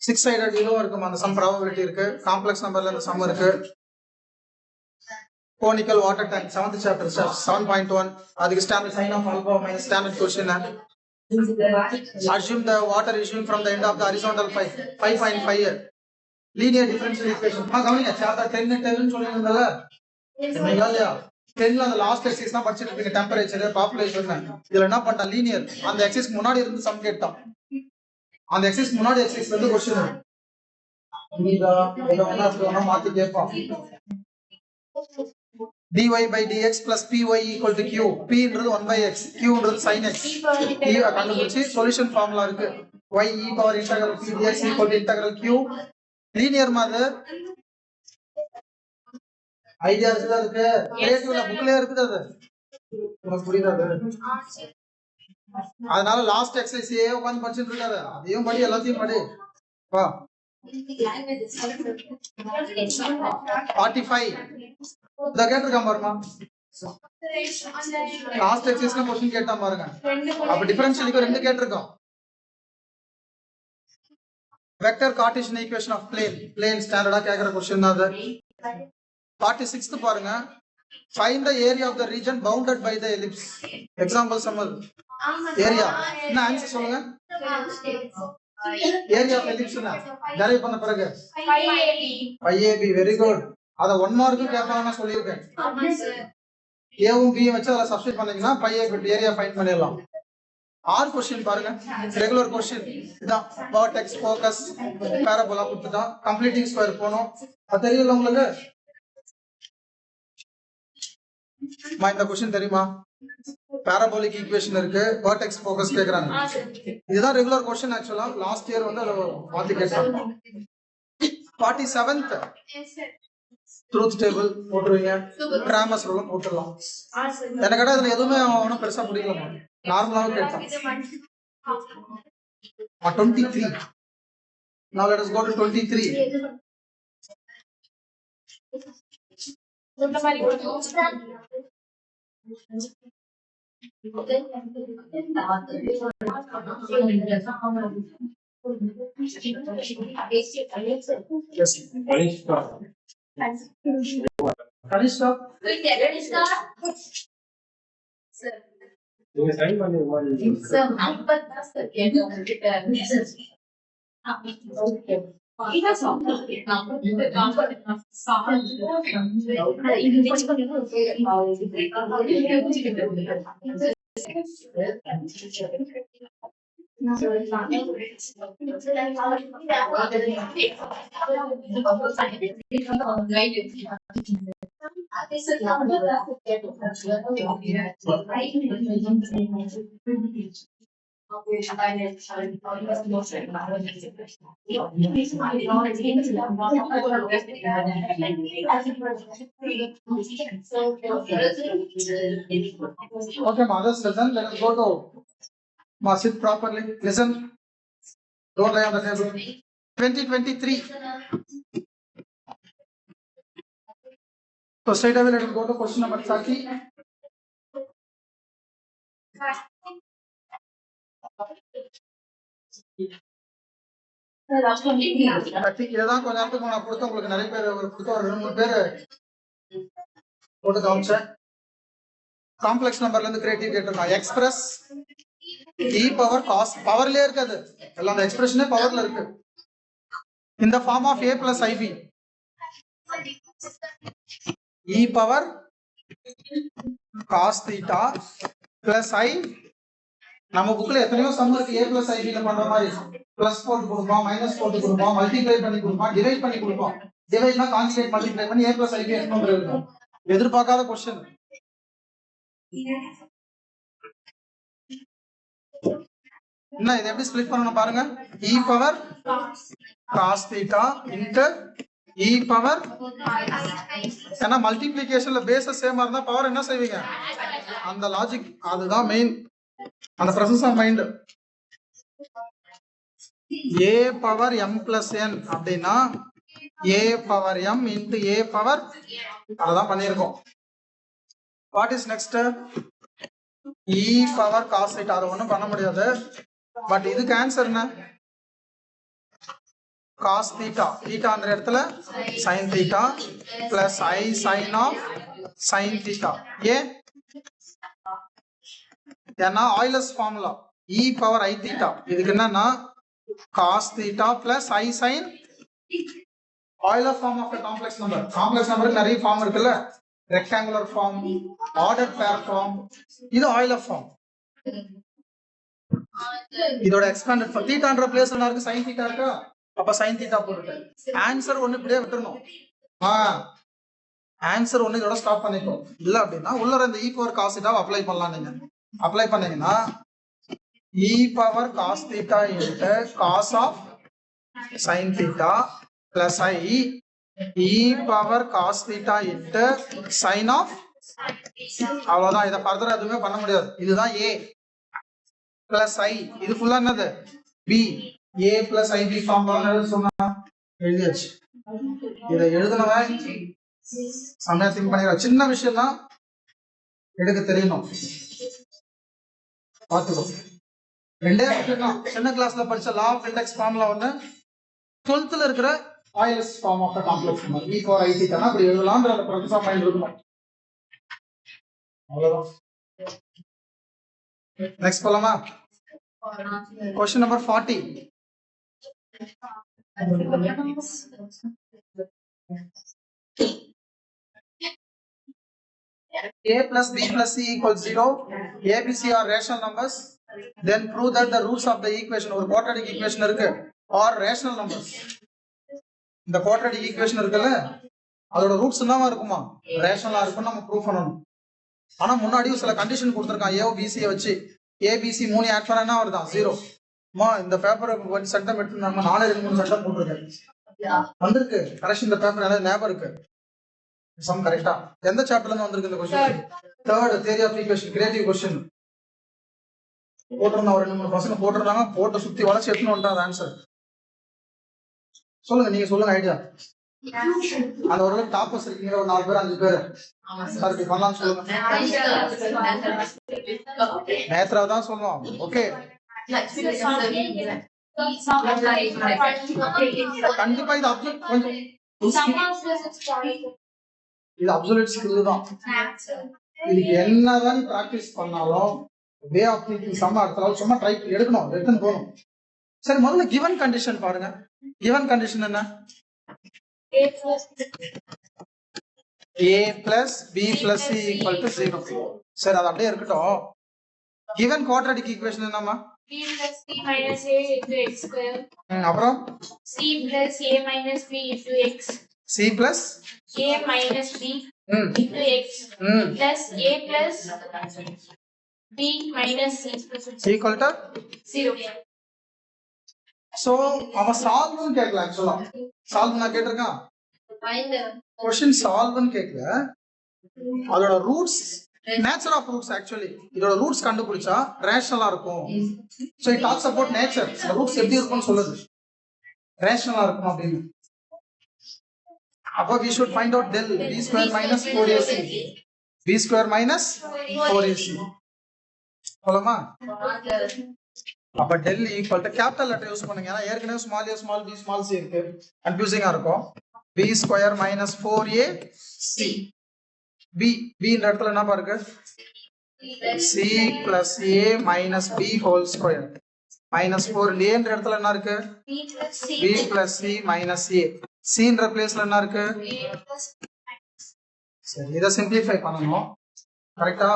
6 sided இதுவும் இருக்கு, அந்த சம் ப்ராபபிலிட்டி இருக்கு. காம்ப்ளெக்ஸ் நம்பர்ல இந்த சம் இருக்கு. conical water tank 7th chapter 7.1 அதுக்கு standard sin of alpha minus standard question. Assume the water issuing from the end of the horizontal pipe 5.5 linear differential equation. கவனிங்க, chapter 10 ன்னு சொல்லிருந்தல என்னையா 10ல அந்த last exercise தான் படிச்சிட்டு இருக்கீங்க. டெம்பரேச்சர், பாப்புலேஷன், இதுல என்ன பண்ணா லீனியர் அந்த எக்ஸர்சைஸ் முன்னாடி இருந்து சம் கேட்டான். அந்த எக்ஸர்சைஸ் முன்னாடி எக்ஸர்சைஸ் வந்து क्वेश्चन இத மாத்தி கேட்பான். dy by dx plus py equal to q. p ன்றது 1/x, q ன்றது sin x. p கண்டுபிடிச்சி சொல்யூஷன் ஃபார்முலா இருக்கு. y e power integral p dx equal to integral q. Linear மாதிரி ஐடியா இருக்கு. கிரியேட்டிவ்ல புக்லயே இருக்குது, அது உங்களுக்கு புரியுது. அதனால லாஸ்ட் எக்ஸர்சைஸே உட்கார்ந்து படிச்சிட்டு இருக்காத, அதையும் படி, எல்லாத்தையும் படி. வா 45 இத கேட்டிருக்கான் பாருங்க. லாஸ்ட் எக்ஸர்சைஸ்ல क्वेश्चन கேட்டான் பாருங்க. அப்ப டிஃபரன்ஷியலுக்கு ரெண்டு கேட்டிருக்கான். Vector cartesian equation of plane ஸ்டாண்டர்டா கேக்குற क्वेश्चन தான் அது. 46th பாருங்க. Find the area of the region bounded by the ellipse. Example sum area. என்ன ஆன்சர் சொல்லுங்க? ஏரியா ஆஃப் எலிப்ஸ் என்ன டெரைவ் பண்ண பிறகு 5ab. Very good. அத 1 மார்க் கேட்பாங்கன்னு சொல்லியிருக்கேன். ஏவும் பியும் வச்சு அத சப்ஸ்டிட் பண்ணீங்கன்னா 5ab ஏரியா ஃபைண்ட் பண்ணிடலாம். ஆர் क्वेश्चन பாருங்க, ரெகுலர் क्वेश्चन இதான். வெர்டெக்ஸ், ஃபோகஸ், பாராபோலா கொடுத்துட்டா கம்ப்ளீட்டிங் ஸ்கொயர் போணும். அது தெரியல உங்களுக்கு? இந்த क्वेश्चन தெரியுமா? பாராபோலிக் ஈக்குவேஷன் இருக்கு, வெர்டெக்ஸ், ஃபோகஸ் கேக்குறாங்க. இதுதான் ரெகுலர் क्वेश्चन. ஆக்சுவலா லாஸ்ட் இயர் வந்து அத மாத்தி கேட்டாங்க. 47th ட்ரூத் டேபிள் போட்டுருவீங்க, கிராமர்ஸ் ரூல் போட்டுடலாம். எனக்கு கேட்டா இதுல எதுவுமே ஒன்றும் பெருசா பிடிக்கலமா, நார்மலாவே கேட்டான். 23. Now let us go to 23. Yes. Kanishka. Okay, mothers, listen. Let us go to sit properly. Listen. Don't lie on the table. 2023. So straight away, let us go to question number 30. இதுதான் கொஞ்ச நேரத்துக்கு நான் கொடுத்த உங்களுக்கு நிறைய பேர் கொடுத்த ஒரு 2-3 பேர் போட்டு காமிச்சேன். காம்ப்ளெக்ஸ் நம்பர்ல இருந்து கிரியேட்டிவ் கேட்டிருக்கான். எக்ஸ்பிரஸ் e பவர் காஸ் பவர்லயே இருக்காது, எல்லாம் அந்த எக்ஸ்பிரஷனே பவர்ல இருக்கு. இந்த form of a plus ib e power cos theta plus i. நம்ம புக்ல எத்தனையோ சம் இருக்கு a plus ib ல பண்ற மாதிரி. பிளஸ் போட்டு கொடுப்போம், மைனஸ் போட்டு கொடுப்போம், மல்டிப்ளை பண்ணி கொடுப்போம், டிவைட் பண்ணி கொடுப்போம். டிவைட்னா கான்ஜுகேட் மல்டிப்ளை பண்ணி a plus ib எடுக்கணும்னு இருக்கும். எதிர்பார்க்காத क्वेश्चन. என்ன இத எப்படி ஸ்ப்ளிட் பண்ணனும் பாருங்க. e power cos theta into e power, ஏன்னா மல்டிப்ளிகேஷன்ல பேஸஸ் சேமா இருந்தா பவர் என்ன செய்வீங்க, அந்த லாஜிக், அதுதான் மெயின், அந்த process of mind. a power m plus n அப்படின்னா a power m into a power, அததான் பண்ணியிருக்கோம். What is next? e power cos theta, அது ஒண்ணும் பண்ண முடியாது. பட் இதுக்கு ஆன்சர் என்ன? cos theta, theta அந்த இடத்துல sin theta plus i sin of sin theta. ஏன்னா Euler's formula e power i theta, இதுக்கு என்னன்னா cos theta plus i sin. Euler form of a complex number. Complex நம்பருக்கு நிறைய form இருக்குல்ல, rectangular form, order pair form, இது Euler form. இதோட expanded form. தீட்டான்ற பிளேஸ்ல என்ன இருக்கு, sin theta இருக்கா, அப்ப sin theta போட்டுட்டு ஆன்சர் ஒன்னு இப்படியே விட்டுறணும். ஆன்சர் ஒன்னு இதோட ஸ்டாப் பண்ணிக்கோ. இல்ல அப்படின்னா உள்ள இந்த e power cos theta apply பண்ணலாம். நீங்க அப்ளை பண்ணீங்கன்னா e power cos theta into cos of sin theta plus i e power cos theta into sin of, அவ்வளவுதான். இதை ஃபர்தர் எதுவுமே பண்ண முடியாது. இதுதான் a plus i, இது ஃபுல்லா என்னது b. a plus ib form சொன்னா எழுதியாச்சு. இதை எழுதுனவன் சமய திங்க் பண்ணிடுற. சின்ன விஷயம் தான், எடுக்க தெரியணும், பார்த்துக்கோ. ரெண்டே தான் சின்ன கிளாஸ்ல படிச்ச லா ஆஃப் இண்டெக்ஸ் ஃபார்முலா ஒன்று, 12th இருக்கிற Euler's form of the complex number e power i theta அப்படி எழுதலாம்ன்ற அந்த ப்ராசஸ் ஆஃப் மைண்ட் இருக்கணும். அவ்வளவுதான். நெக்ஸ்ட் போலாமா? Question number 40. a plus b plus c equals 0. a, b, c are rational numbers. Then prove that the roots of the equation, ஒரு quadratic equation இருக்கு, are rational numbers. இந்த quadratic equation இருக்குல்ல, அதோட roots என்னவா இருக்குமா, ரேஷனலா இருக்கும். நம்ம ப்ரூவ் பண்ணணும். ஆனா முன்னாடியும் சில கண்டிஷன் கொடுத்திருக்கான். a b c வச்சு abc 3 ஆட் பண்ணா என்ன வருதா, 0. இந்த பேப்பரை ஒரு சட்டம் எடுத்து நம்ம 4-2-3 சட்டம் போட்டிருக்கேன் வந்திருக்கு. கரெக்ஷன் இந்த பேப்பர் ஏதாவது ஞாபகம் இருக்கு? சம் கரெக்டா எந்த சாப்டர்ல இருந்து வந்திருக்கு இந்த question? Third theory of equation, creative question போட்டிருந்தா. ஒரு 2-3 பசங்க போட்டிருந்தாங்க, போட்டு சுத்தி வளைச்சு எடுத்துன்னு வந்துட்டாங்க ஆன்சர். சொல்லுங்க, நீங்க சொல்லுங்க ஐடியா. அந்த ஒரு டாப்பர்ஸ் இருக்கீங்க, ஒரு 4 பேர் 5 பேர் சார் இப்படி பண்ணலாம்னு சொல்லுங்க. நேத்ரா தான் சொல்லுவோம். ஓகே, கண்டிப்பா இது அப்சல்யூட் கொஞ்சம் இது அப்சல்யூட் ஸ்கில் தான். இதுக்கு என்னதான் பிராக்டிஸ் பண்ணாலும் வே ஆஃப் திங்கிங் சம்ம அடுத்த சும்மா ட்ரை எடுக்கணும், எடுத்துன்னு போகணும். சரி, முதல்ல கிவன் கண்டிஷன் பாருங்க. கிவன் கண்டிஷன் என்ன? a plus b plus c equal to 0. சரி, அது அப்படியே இருக்கட்டும். given quadratic equation என்னமா? b plus c minus a into x square. அப்புறம் c plus a minus b into x. c plus a minus b into x plus a plus b minus c equal to 0. so அவன் சால்வ்னு கேட்கல. ஆக்சுவலா solve நான் கேட்டிருக்கான். Question சால்வ்னு கேட்கல. அதோட roots nature of roots, actually இதோட ரூட்ஸ் கண்டுபிடிச்சா ரேஷனலா இருக்கும். So it talks about nature. இந்த ரூட்ஸ் எப்படி இருக்கும்னு சொல்லுது, ரேஷனலா இருக்கும் அப்படின்னு. அப்போ we should find out del b square minus 4ac. b square minus 4ac போலாமா? அப்ப del equal to capital letter use பண்ணுங்க. ஏன்னா ஏற்கனவே small a small b small c இருக்கு, கன்ஃபியூசிங்கா இருக்கும். b square minus 4ac. b இந்த இடத்துல என்ன பாருங்க, c plus a minus b whole square minus 4. a என்ற இடத்துல என்ன இருக்கு, b plus c minus a. c என்ற பிளேஸ்ல என்ன இருக்கு, சரி இத சிம்பிளிஃபை பண்ணனும். கரெக்ட்டா?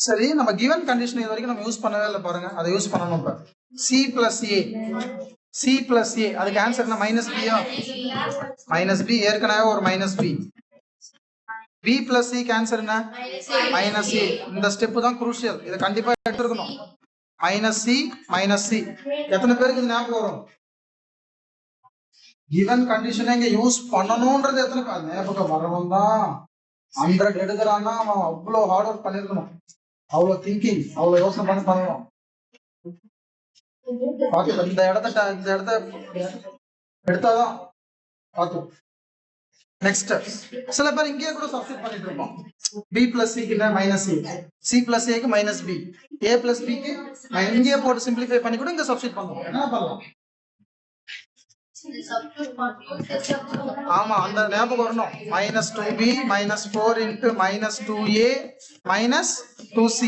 சரி, நம்ம given condition இது வரைக்கும் நம்ம யூஸ் பண்ணவே இல்ல பாருங்க, அதை யூஸ் பண்ணனும். இப்ப c plus a, c plus a அதுக்கு ஆன்சர் என்ன, minus b ஆ? minus b ஏற்கனவே ஒரு minus b. b plus c answer என்ன, minus a. இந்த ஸ்டெப் தான் crucial, இத கண்டிப்பா எடுத்துக்கணும். minus c minus c. எத்தனை பேருக்கு இது ஞாபகம் வரும்? given condition இங்க யூஸ் பண்ணனும்ன்றது எத்தனை பேர் ஞாபகம் வரணும் தான். 100 எடுக்கறானா அவன் அவ்வளவு ஹார்ட் ஒர்க் பண்ணிருக்கணும், அவ்வளவு திங்கிங், அவ்வளவு யோசனை பண்ணணும். பாத்து இந்த இடத்த எடுத்தாதான் பாத்து. நெக்ஸ்ட் சில பேர் இங்கே கூட சப்ஸ்டிட் பண்ணிட்டு இருக்கோம். b plus c க்கு minus a, c plus a க்கு minus b, a plus b க்கு இங்கே போட்டு சிம்பிளிஃபை பண்ணி கூட இங்க சப்ஸ்டிட் பண்ணுவோம். என்ன பண்ணலாம்? ஆமா, அந்த ஞாபகம் வரணும். minus 2b minus 4 into minus 2a minus 2c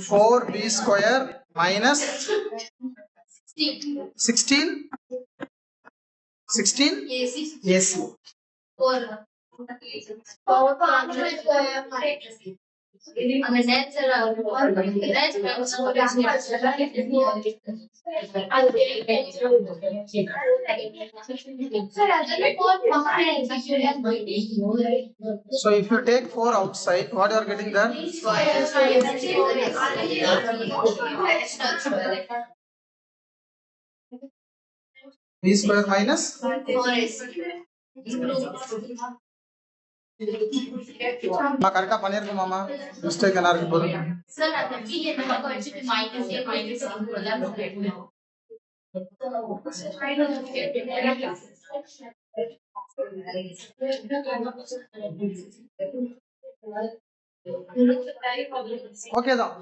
4b square minus 16 ac. So if you take 4 outside, what you are getting there? b square minus 4ac. நான் கரெக்ட்டா பண்ணிருக்கேன் மாமா, மிஸ்டேக் என்ன இருக்கு போடுங்க சார். அந்த b என்ன பக்கம் வச்சிட்டு மைனஸ் a மைனஸ் c போடலாம். ஓகே தான்.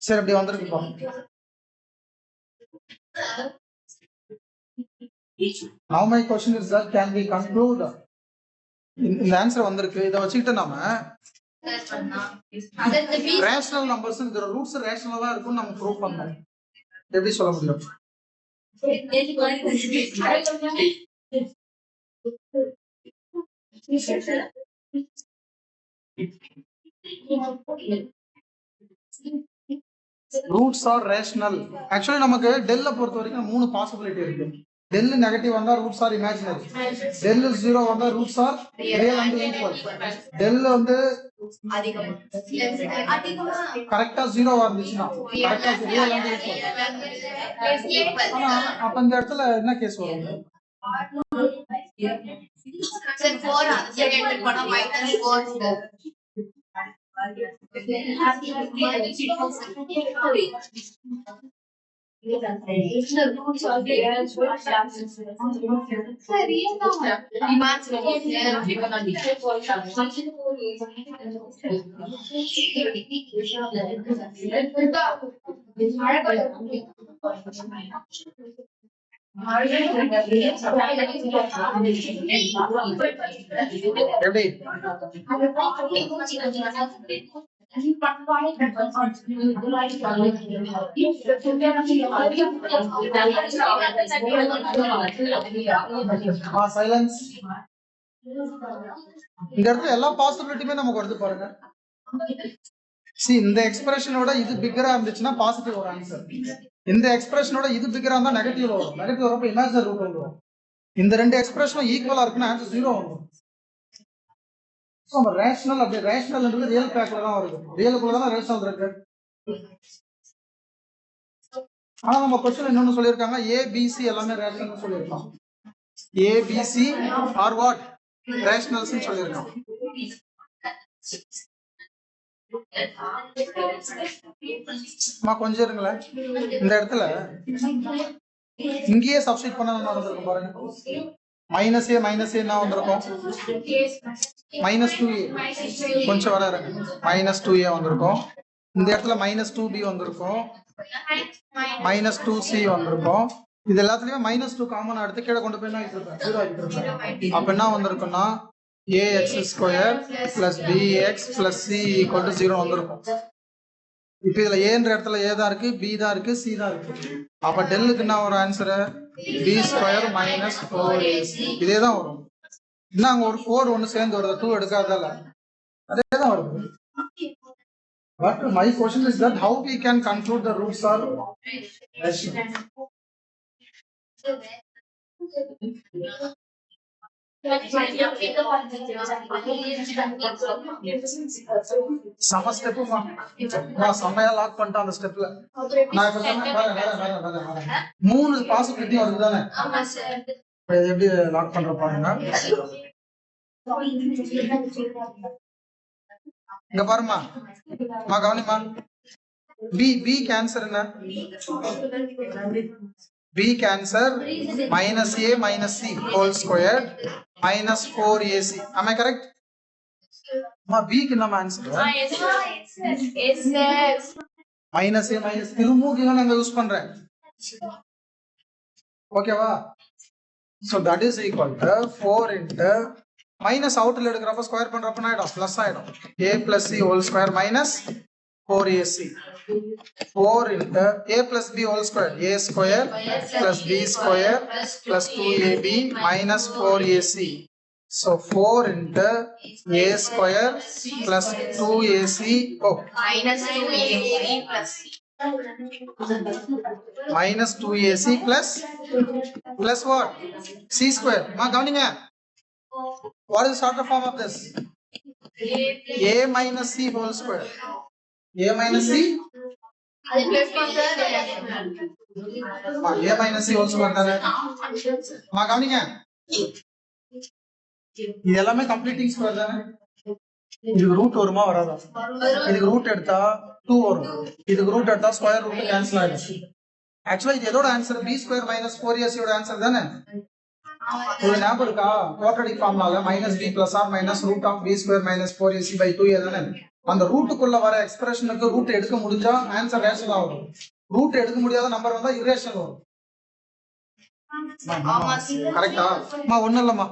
சரி, அப்படி வந்திருக்கு பா. Now my question is that can we conclude? இந்த ஆன்சர் வந்திருக்கு, இத வச்சிட்டு நாம ரேஷனல் நம்பர்ஸ் இந்த ரூட்ஸ் ரேஷனலா தான் இருக்கும் நம்ம ப்ரூவ் பண்ணனும். எப்படி சொல்ல முடியும்? Roots R rational. ஆக்சுவலி நமக்கு டெல்ல பொறுத்த வரைக்கும் 3 பாசிபிலிட்டி இருக்கு. del negative வந்தா roots are imaginary, del 0 வந்தா roots are real and equal, del வந்து கரெக்ட்டா 0 வந்துச்சுனா கரெக்ட்டா real and equal. ஆனா அப்ப இந்த இடத்துல என்ன கேஸ் வரும்? சரி 4 செகண்ட் பண்ணா -4 So எப்படி சைலன்ஸ். இந்த இடத்துல எல்லா பாசிபிலிட்டியுமே நமக்கு வருது பாருங்க. சி இந்த எக்ஸ்பிரஷனோட இது பிக்கரா இருந்துச்சுன்னா பாசிட்டிவ் ஒரு ஆன்சர். இந்த எக்ஸ்பிரஷனோட இது பிக்கரா இருந்தா நெகட்டிவ் வரும். நெகட்டிவ் வரப்ப இமேஜினரி ரூட் வந்துடும். இந்த ரெண்டு எக்ஸ்பிரஷனும் ஈக்குவலா இருக்குன்னா ஆன்சர் 0 வந்துடும். ஸோ நம்ம ரேஷனல் அப்படி ரேஷனல்ன்றது ரியல் பேக்ல தான் வருது. ரியலுக்குள்ள தானே ரேஷனல் இருக்கு. ஆனா நம்ம கொஸ்டின் இன்னொன்னு சொல்லியிருக்காங்க, ஏபிசி எல்லாமே ரேஷனல் சொல்லியிருக்கோம். ஏபிசி ஆர் வாட் ரேஷனல்ஸ் சொல்லியிருக்கோம். கொஞ்சம் இருங்களேன். இந்த இடத்துல இங்கேயே சப்ஸ்டிட் பண்ண நடந்திருக்கும் பாருங்க. மைனஸ் ஏ என்ன வந்திருக்கும், -2a. கொஞ்சம் வர -2a வந்திருக்கும். இந்த இடத்துல -2b வந்திருக்கும், -2c வந்திருக்கும். இது எல்லாத்துலயுமே -2 காமன் எடுத்து கீழே கொண்டு போய் 0 ஆகிட்டு இருப்பேன். அப்ப என்ன வந்திருக்குன்னா ax² + bx + c = 0 வந்திருக்கும். இப்ப இதுல ஏன்ற இடத்துல ஏ தான் இருக்கு, பி தான் இருக்கு, சி தான் இருக்கு. அப்ப டெல்லுக்கு என்ன ஒரு ஆன்சர், b² - 4ac. இதே தான் வரும். இன்னும் அங்க ஒரு 4 ஒன்னு சேர்ந்து வருது, 2 எடுக்காதால அதே தான் வருது. But my question is that how we can conclude the roots are rational. சம ஸ்டெப் செம்மையா லாக் பண்ணிட்டேன் அந்த ஸ்டெப்ல. நான் இப்ப சொன்னேன் 3 பாசிபிலிட்டி வருது தானே, எப்படி லாக் பண்ற பாருங்க. இங்க பாருமா, கவனிமா. பி கேன்சர் என்ன, B cancel -a - c whole squared -4ac. Am I correct? B க்கு நம்ம ஆன்சர் -a - திரும்பவும் நான் யூஸ் பண்றேன். ஓகேவா? So that is equal to 4 into minus அவுட்ல எடுக்கறப்ப square பண்றப்ப என்ன ஆயிடும், பிளஸ் ஆயிடும். a + c whole square -4ac. 4 into a + b whole square, a² + b² + 2ab - 4ac. So 4 into a² + 2ac -2ac plus what, c². கவனிங்க, what is the shorter form of this, a - c whole square. a - c a - c whole square தானே. கவனிங்க, இது எல்லாமே completing square தானே. இதுக்கு root வருமா வராதா, இதுக்கு ரூட் எடுத்தா 2 வரும், இதுக்கு ரூட் எடுத்தா ஸ்கொயர் ரூட் கேன்சல் ஆயிடும். ஆக்சுவலா இது எதோட ஆன்சர், b² - 4ac ஓட ஆன்சர் தானே. ஒரு ஞாபகம் இருக்கா, quadratic ஃபார்முலால -b + or -√b² - 4ac/2a தானே. அந்த ரூட்டுக்குள்ள வர எக்ஸ்பிரஷனுக்கு ரூட் எடுக்க முடிஞ்சா ஆன்சர் ரேஷனல் வரும், ரூட் எடுக்க முடியாத நம்பர் வந்தா இரேஷனல் வரும். கரெக்ட்டா? ஒண்ணும் இல்லம்மா,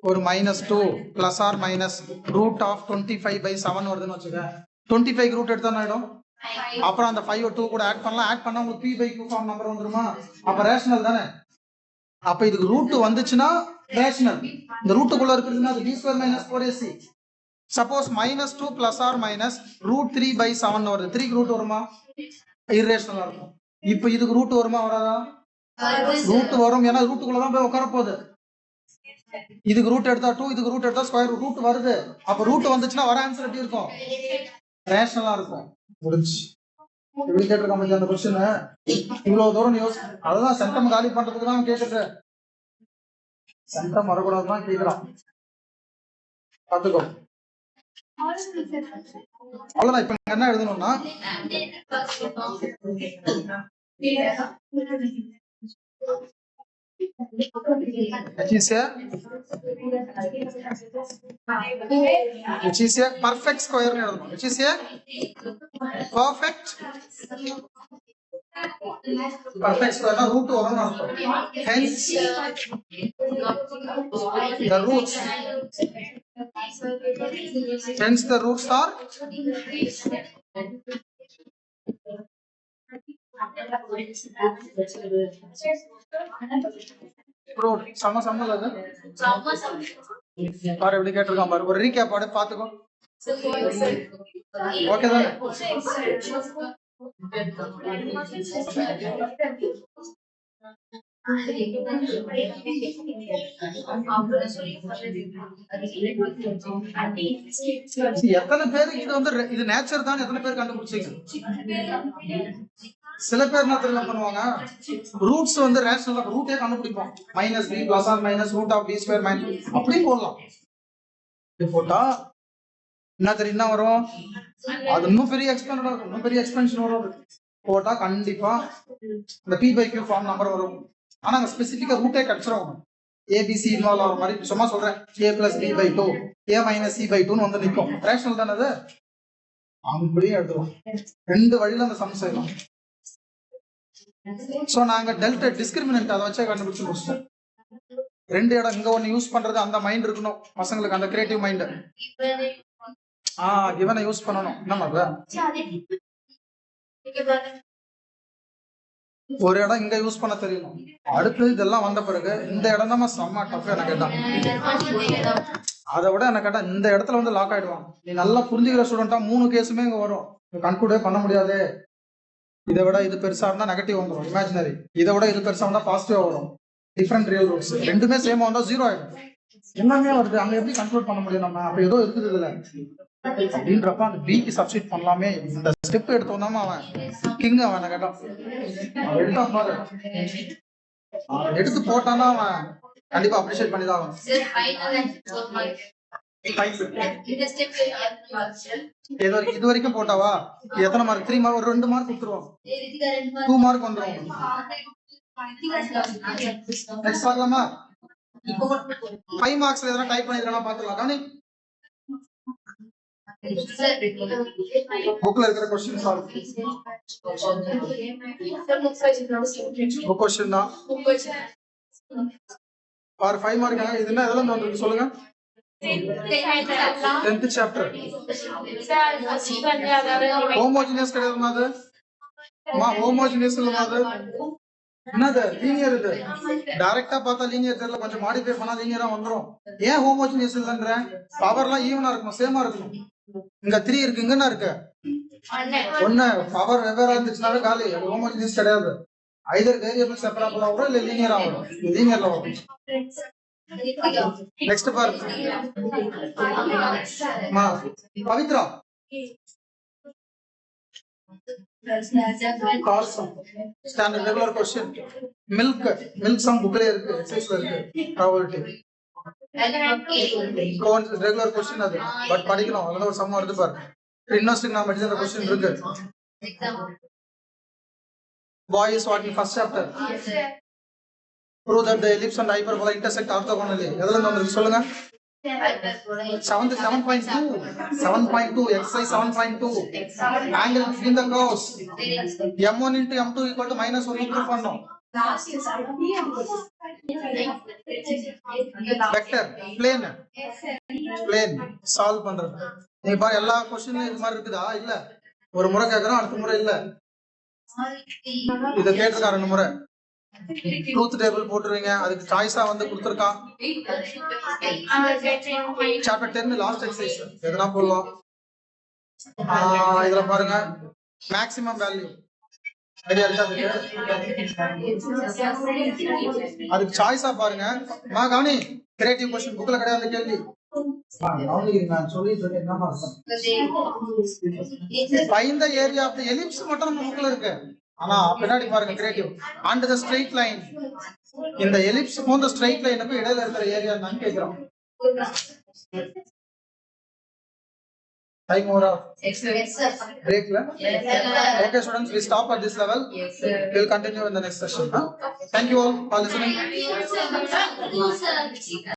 ஒரு -2 + or -√25/7 வருதுன்னு வச்சுக்க. 25 ரூட் எடுத்தா என்ன ஆயிடும், அப்புறம் அந்த 5 2 கூட ஆட் பண்ணலாம், ஆட் பண்ணா உங்களுக்கு p/q ஃபார்ம் நம்பர் வந்துருமா, அப்ப ரேஷனல் தானே. அப்ப இதுக்கு ரூட் வந்துச்சுன்னா ரேஷனல், இந்த ரூட்டுக்குள்ள இருக்குதுன்னா அது b² - 4ac. சப்போஸ் -2 + or -√3/7 வருது, 3 க்கு ரூட் வருமா, இரேஷனலா இருக்கும். இப்போ இதுக்கு ரூட் வருமா வராதா, ரூட் வரும், ஏன்னா ரூட்டுக்குள்ள தான் போய் உட்கார போகுது. இதுக்கு ரூட் எடுத்தா 2, இதுக்கு ரூட் எடுத்தா ஸ்கொயர் ரூட் வருது. அப்ப ரூட் வந்துச்சுன்னா வர ஆன்சர் எப்படி இருக்கும், ரேஷனலா இருக்கும். முடிஞ்சு எப்படி கேட்டிருக்க முடியும் அந்த கொஸ்டின், இவ்வளவு தூரம் யோசி. அதான் சென்டம் காலி பண்றதுக்கு தான் கேட்டுட்டு, சென்டம் வரக்கூடாதுதான் கேட்கிறான். பாத்துக்கோ. அவ்வளவுதான். இப்ப என்ன எழுதணும்னா which is a perfect square, which is a perfect square. Now root over hence the roots are root. சம இல்ல பாரு எப்படி கேட்டிருக்கான் பாரு. ஒரு ரீகேப் பாடு பாத்துக்கோ. ஓகே தானே? எத்தனை பேர் இது வந்து இது நேச்சர் தான் எத்தனை பேர் கண்டுபிடிச்சீங்க? சில பேர் என்ன தெரியல பண்ணுவாங்க, ரூட்ஸ் வந்து ரேஷனல் ரூட்டே கண்டுபிடிப்போம். Minus B plus or minus root of B square minus அப்படி போடலாம். இது போட்டா என்ன தெரியும் என்ன வரும்? அது இன்னும் பெரிய எக்ஸ்பென்ஷன் வரும், இன்னும் பெரிய எக்ஸ்பென்ஷன் வரும். போட்டா கண்டிப்பா இந்த P by Q form number வரும். ஆனா அந்த ஸ்பெசிஃபிக்கா ரூட்டே கிடைச்சிரும். ஏபிசி இன்வால்வ் ஆகிற மாதிரி சும்மா சொல்றேன். A plus B by 2 A minus C by 2 வந்து நிற்கும். ரேஷனல் தானே அது? அப்படியே எடுத்துருவோம். ரெண்டு வழியில அந்த சம் செய்யலாம். சோ நாங்க டெல்டா டிஸ்கிரிமினன்ட் அதை வச்சே கண்டுபிடிச்சு முடிச்சிட்டோம். ரெண்டு இடம் இங்க ஒண்ணு யூஸ் பண்றது அந்த மைண்ட் இருக்கணும் பசங்களுக்கு, அந்த கிரியேட்டிவ் மைண்ட். கிவனை யூஸ் பண்ணணும். என்ன ஒரு இடம் இங்க யூஸ் பண்ண தெரியணும். அடுத்து இதெல்லாம் வந்த பிறகு இந்த இடம் தான் செம்ம டஃப். எனக்கு கேட்டான் அதை விட எனக்கு கேட்டா இந்த இடத்துல வந்து லாக் ஆயிடுவான். நீ நல்லா புரிஞ்சுக்கிற ஸ்டூடெண்டா 3 கேஸுமே இங்க வரும். கன்க்ளூடே பண்ண முடியாது. இதை விட இது பெருசா இருந்தா நெகட்டிவ் வந்துடும் இமேஜினரி, இதை விட இது பெருசா இருந்தா பாசிட்டிவா வரும். டிஃபரெண்ட் ரியல் ரூட்ஸ் ரெண்டுமே சேமா வந்தா 0 ஆயிடும். எல்லாமே வருது, அங்க எப்படி கன்க்ளூட் பண்ண முடியும்? நம்ம அப்ப ஏதோ இருக்குது இதுல அப்படின்றப்ப அந்த பிக்கு சப்ஸ்டிட் பண்ணலாமே. இந்த ஸ்டெப் எடுத்து வந்தாம அவன் கிங். அவன் கேட்டான் எடுத்து போட்டான்னா அவன் கண்டிப்பா அப்ரிஷியேட் பண்ணிதான் ஆகணும். இது வரைக்கும் போட்டாவா எத்தனை மார்க்? 3 மார்க், ஒரு 2 மார்க் கொடுத்துருவோம். 2 மார்க் வந்துடும். நெக்ஸ்ட் பார்க்கலாமா? 5 மார்க்ஸ்ல எதனா டைப் பண்ணிருக்கானா பாத்துக்கலாம். கவனி, புக்ல இருக்கிற क्वेश्चन சால்வ். புக் क्वेश्चन தான் பார். 5 மார்க். இது என்ன எதெல்லாம் வந்திருக்கு சொல்லுங்க? 10th chapter. ஹோமோஜினியஸ் கிடையாதுமா அது? ஹோமோஜினியஸ் இல்லமா அது? என்னது லீனியர்? இது டைரக்டா பார்த்தா லீனியர் தெரியல, கொஞ்சம் மாடிஃபை பண்ணா லீனியரா வந்துரும். ஏன் ஹோமோஜினியஸ் இல்லன்ற? பவர்லாம் ஈவனா இருக்கணும், சேமா இருக்கணும். இங்க 3 இருக்கு, இங்க என்ன இருக்கு? 1. பவர் வெவ்வேறா இருந்துச்சுனாவே காலி. ஹோமோஜினியஸ் கிடையாது. ஐதர் வேரியபிள் செப்பரபிளா வரும் இல்ல லீனியரா வரும். லீனியர்ல வரும். நெக்ஸ்ட் பாருங்க Pavithra. Standard regular question. Milk sum புக்ல இருக்கு, எக்ஸைஸ்ல இருக்கு. ப்ராபபிலிட்டி ரெகுலர் क्वेश्चन அது, பட் படிக்கணும். அதுல ஒரு சம் வருது பாரு. இன்வெஸ்டிங் நாம படிச்ச அந்த क्वेश्चन இருக்கு. boy is what in first chapter. prove that the ellipse and hyperbola intersect orthogonally. எதுல இருந்து வந்திருக்கு சொல்லுங்க? 7.2 exercise 7.2 angle between the curves m1 into m2 equal to -1 proof பண்ணோம். வெக்டர் plane சால்வ் பண்றது. நீங்க பாரு எல்லா क्वेश्चनலயும் இது மாதிரி இருக்குதா? இல்ல, ஒரு முறை கேக்குறோம், அடுத்த முறை இல்ல. இத கேட்டிருக்கா 2 முறை. ட்ரூத் டேபிள் போட்டுருவீங்க, அதுக்கு சாய்ஸா வந்து கொடுத்துருக்கான். சாப்டர் 10 லாஸ்ட் எக்ஸசைஸ் எதனா போடலாம். இதுல பாருங்க மேக்ஸிமம் வேல்யூ ஐடியா இருக்கா? அதுக்கு சாய்ஸா பாருங்க. கவனி, கிரியேட்டிவ் क्वेश्चन புக்ல கிடையாது கேள்வி. நான் சொல்லி என்னமா find the area of the ellipse மட்டும் நம்ம புக்ல இருக்கு. ஆனா பின்னாடி பாருங்க creative and the straight line. இந்த எலிப்ஸ் போன்ற ஸ்ட்ரைட் லைனுக்கு இடையில இருக்கிற ஏரியா நான் கேக்குறோம். 5 more of Yes, sir. break. Yes, sir. Okay, students, we stop at this level. Yes, sir. We'll continue in the next session. Huh? Thank you all for listening. Thank you, sir.